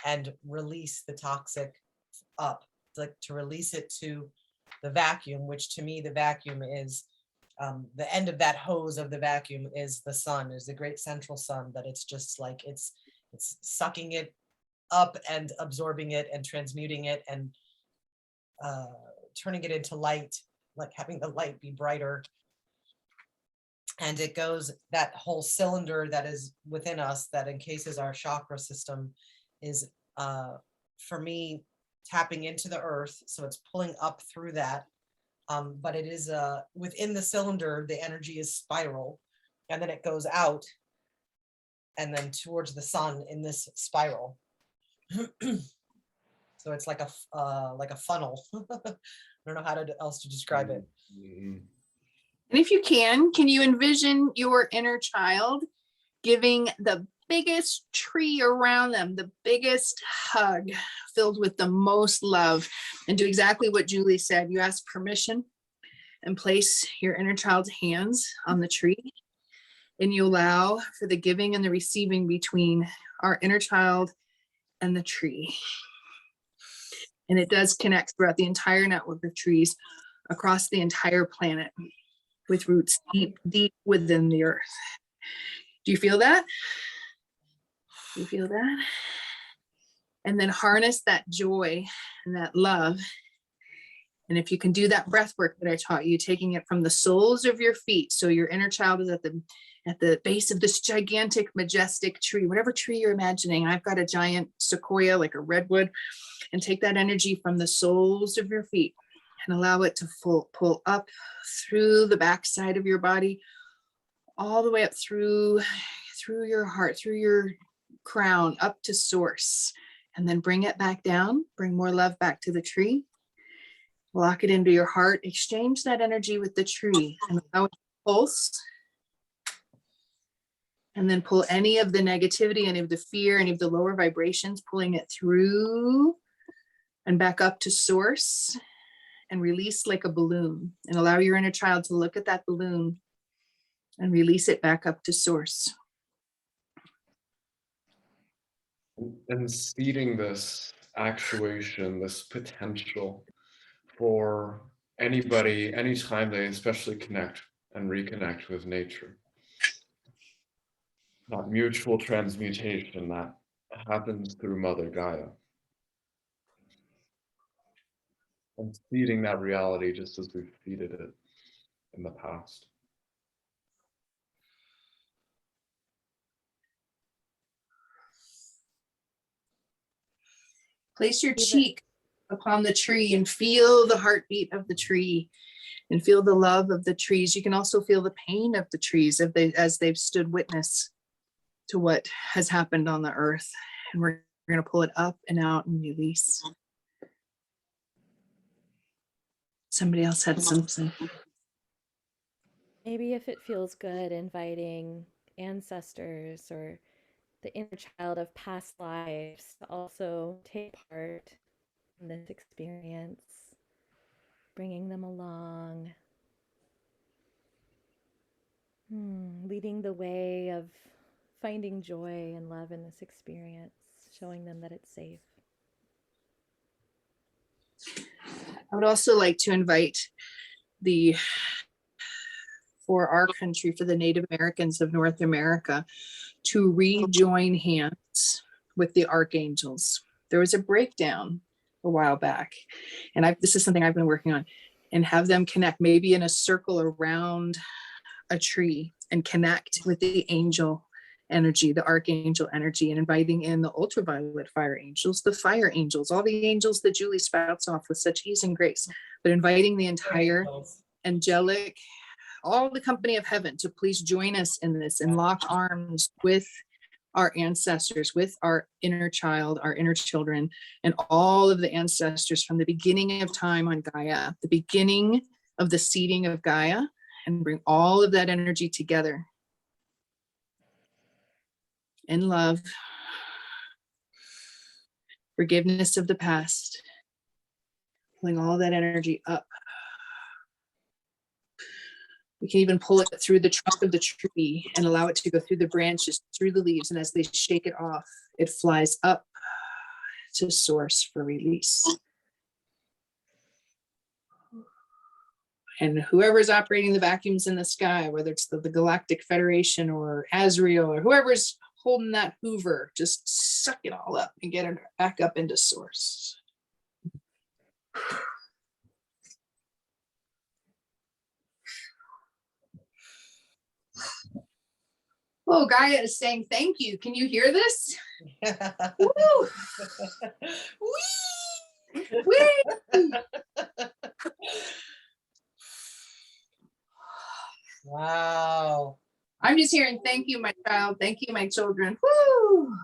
and release the toxic up, like to release it to the vacuum, which to me, the vacuum is the end of that hose of the vacuum is the sun, is the great central sun, that it's just like it's sucking it up and absorbing it and transmuting it and turning it into light, like having the light be brighter. And it goes, that whole cylinder that is within us that encases our chakra system is for me tapping into the earth, so it's pulling up through that, but it is within the cylinder, the energy is spiral, and then it goes out and then towards the sun in this spiral. So it's like a funnel. I don't know how else to describe it. Mhm. And if you can you envision your inner child giving the biggest tree around them, the biggest hug, filled with the most love, and do exactly what Julie said. You ask permission and place your inner child's hands on the tree, and you allow for the giving and the receiving between our inner child and the tree. And it does connect throughout the entire network of trees across the entire planet, with roots deep, deep within the earth. Do you feel that? Do you feel that? And then harness that joy and that love. And if you can do that breath work that I taught you, taking it from the soles of your feet. So your inner child is at the base of this gigantic, majestic tree, whatever tree you're imagining. I've got a giant sequoia, like a redwood, and take that energy from the soles of your feet and allow it to pull up through the backside of your body, all the way up through your heart, through your crown, up to source, and then bring it back down, bring more love back to the tree, lock it into your heart, exchange that energy with the tree, and allow it to pulse. And then pull any of the negativity, any of the fear, any of the lower vibrations, pulling it through and back up to source, and release like a balloon, and allow your inner child to look at that balloon and release it back up to source. And seeding this actuation, this potential for anybody, anytime they especially connect and reconnect with nature. That mutual transmutation that happens through Mother Gaia. And seeding that reality just as we've seeded it in the past. Place your cheek upon the tree and feel the heartbeat of the tree and feel the love of the trees. You can also feel the pain of the trees as they've stood witness to what has happened on the earth. And we're going to pull it up and out and release. Somebody else had something. Maybe if it feels good, inviting ancestors or the inner child of past lives to also take part in this experience, bringing them along, leading the way of finding joy and love in this experience, showing them that it's safe. I would also like to invite for our country, for the Native Americans of North America, to rejoin hands with the archangels. There was a breakdown a while back, and this is something I've been working on, and have them connect maybe in a circle around a tree and connect with the angel energy, the archangel energy, and inviting in the ultraviolet fire angels, the fire angels, all the angels that Julie spouts off with such ease and grace, but inviting the entire angelic, all the company of heaven to please join us in this and lock arms with our ancestors, with our inner child, our inner children, and all of the ancestors from the beginning of time on Gaia, the beginning of the seeding of Gaia, and bring all of that energy together in love, forgiveness of the past, pulling all that energy up We can even pull it through the trunk of the tree and allow it to go through the branches, through the leaves. And as they shake it off, it flies up to source for release. And whoever's operating the vacuums in the sky, whether it's the Galactic Federation or Azrael or whoever's holding that Hoover, just suck it all up and get it back up into source. Oh, Gaia is saying thank you. Can you hear this? Woo! Whee! Wow. I'm just hearing thank you, my child. Thank you, my children. Woo!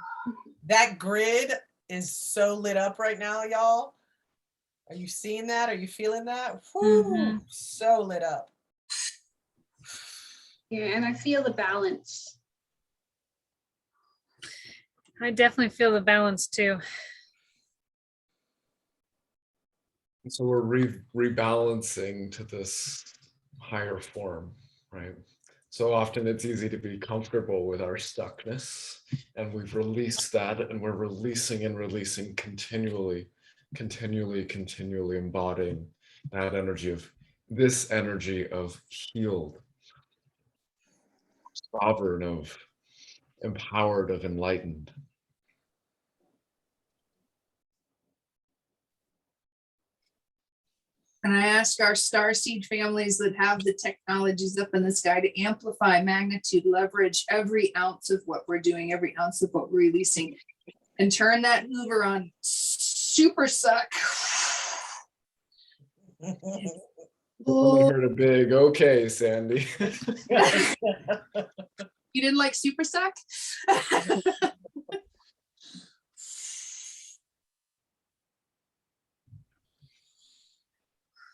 That grid is so lit up right now, y'all. Are you seeing that? Are you feeling that? Woo! So lit up. Yeah, and I feel the balance. I definitely feel the balance too. So we're rebalancing to this higher form, right? So often it's easy to be comfortable with our stuckness, and we've released that, and we're releasing and releasing continually embodying that energy of this energy of healed, sovereign, of empowered, of enlightened. And I ask our starseed families that have the technologies up in the sky to amplify magnitude, leverage every ounce of what we're doing, every ounce of what we're releasing, and turn that Hoover on super suck. Only heard a big okay, Sandy. You didn't like super suck? I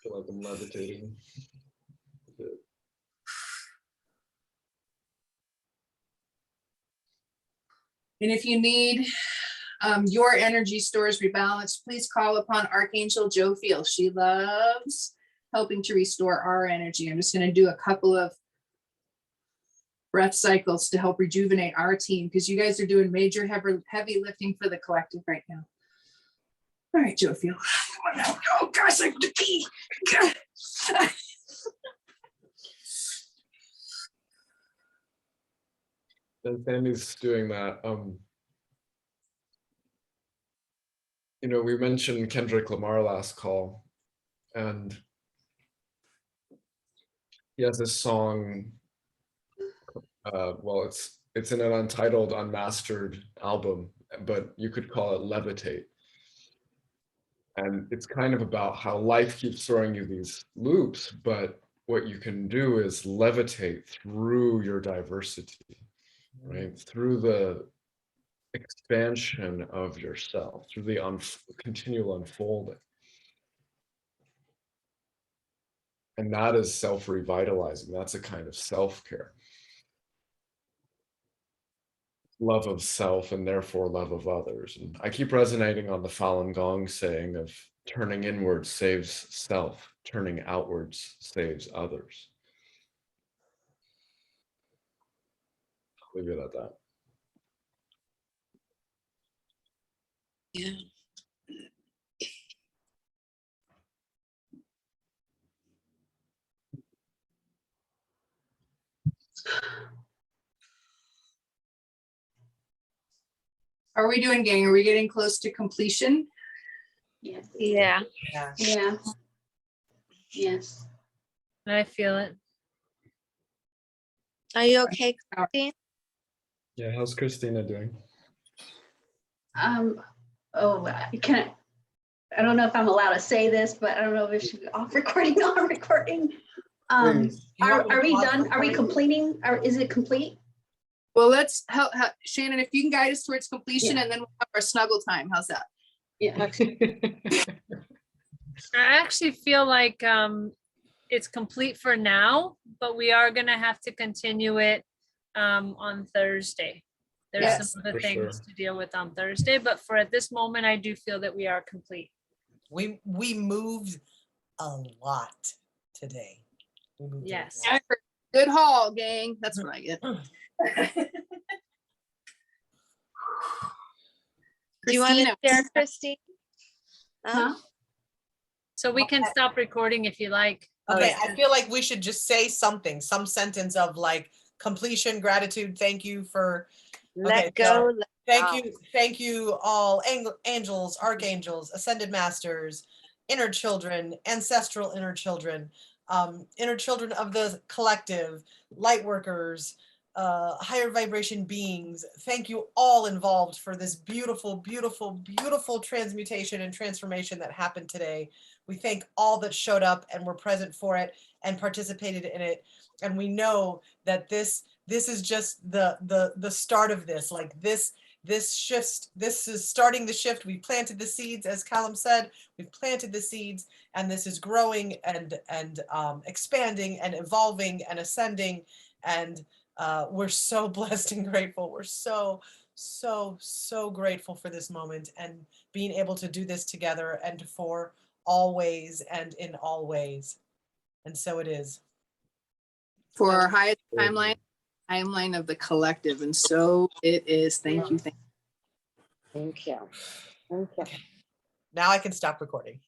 feel like I'm levitating. And if you need your energy stores rebalanced, please call upon Archangel Jophiel. She loves helping to restore our energy. I'm just going to do a couple of breath cycles to help rejuvenate our team, because you guys are doing major heavy lifting for the collective right now. All right, Jophiel. Come on now. Oh gosh, I have to pee. And Sandy's doing that. You know, we mentioned Kendrick Lamar last call, and he has this song. Well, it's in an untitled, unmastered album, but you could call it Levitate. And it's kind of about how life keeps throwing you these loops, but what you can do is levitate through your diversity, right? Through the expansion of yourself, through the continual unfolding. And that is self-revitalizing. That's a kind of self-care. Love of self and therefore love of others. And I keep resonating on the Falun Gong saying of turning inwards saves self, turning outwards saves others. I'll leave it at that. Yeah. Are we doing, gang? Are we getting close to completion? Yes. Yeah, Yeah. Yes. I feel it. Are you okay, Christine? Yeah, how's Christina doing? Oh, I don't know if I'm allowed to say this, but I don't know if it should be off recording, on recording. Please. Are we done? Are we completing? Is it complete? Well, let's help Shannon, if you can guide us towards completion, Yeah. and then we'll have our snuggle time. How's that? Yeah. I actually feel like it's complete for now, but we are gonna have to continue it on Thursday. There's Yes, some other for things sure. to deal with on Thursday, but for at this moment, I do feel that we are complete. We moved a lot today. We moved a Yes. lot. Good haul, gang. That's what I get. Do you want to Christina. share, Christine? Huh? So we can stop recording if you like. Okay, I feel like we should just say something, some sentence of like completion, gratitude, thank you for, Let okay, go. so let thank you all angels, archangels, ascended masters, inner children, ancestral inner children of the collective, light workers, higher vibration beings. Thank you all involved for this beautiful, beautiful, beautiful transmutation and transformation that happened today. We thank all that showed up and were present for it and participated in it. And we know that this is just the start of this. Like this shift, this is starting the shift. We planted the seeds, as Callum said, we've planted the seeds, and this is growing and expanding and evolving and ascending. And we're so blessed and grateful. We're so grateful for this moment and being able to do this together and for always and in all ways. And so it is. For our highest timeline of the collective. And so it is. Thank you. Thank you. Thank you. Now I can stop recording.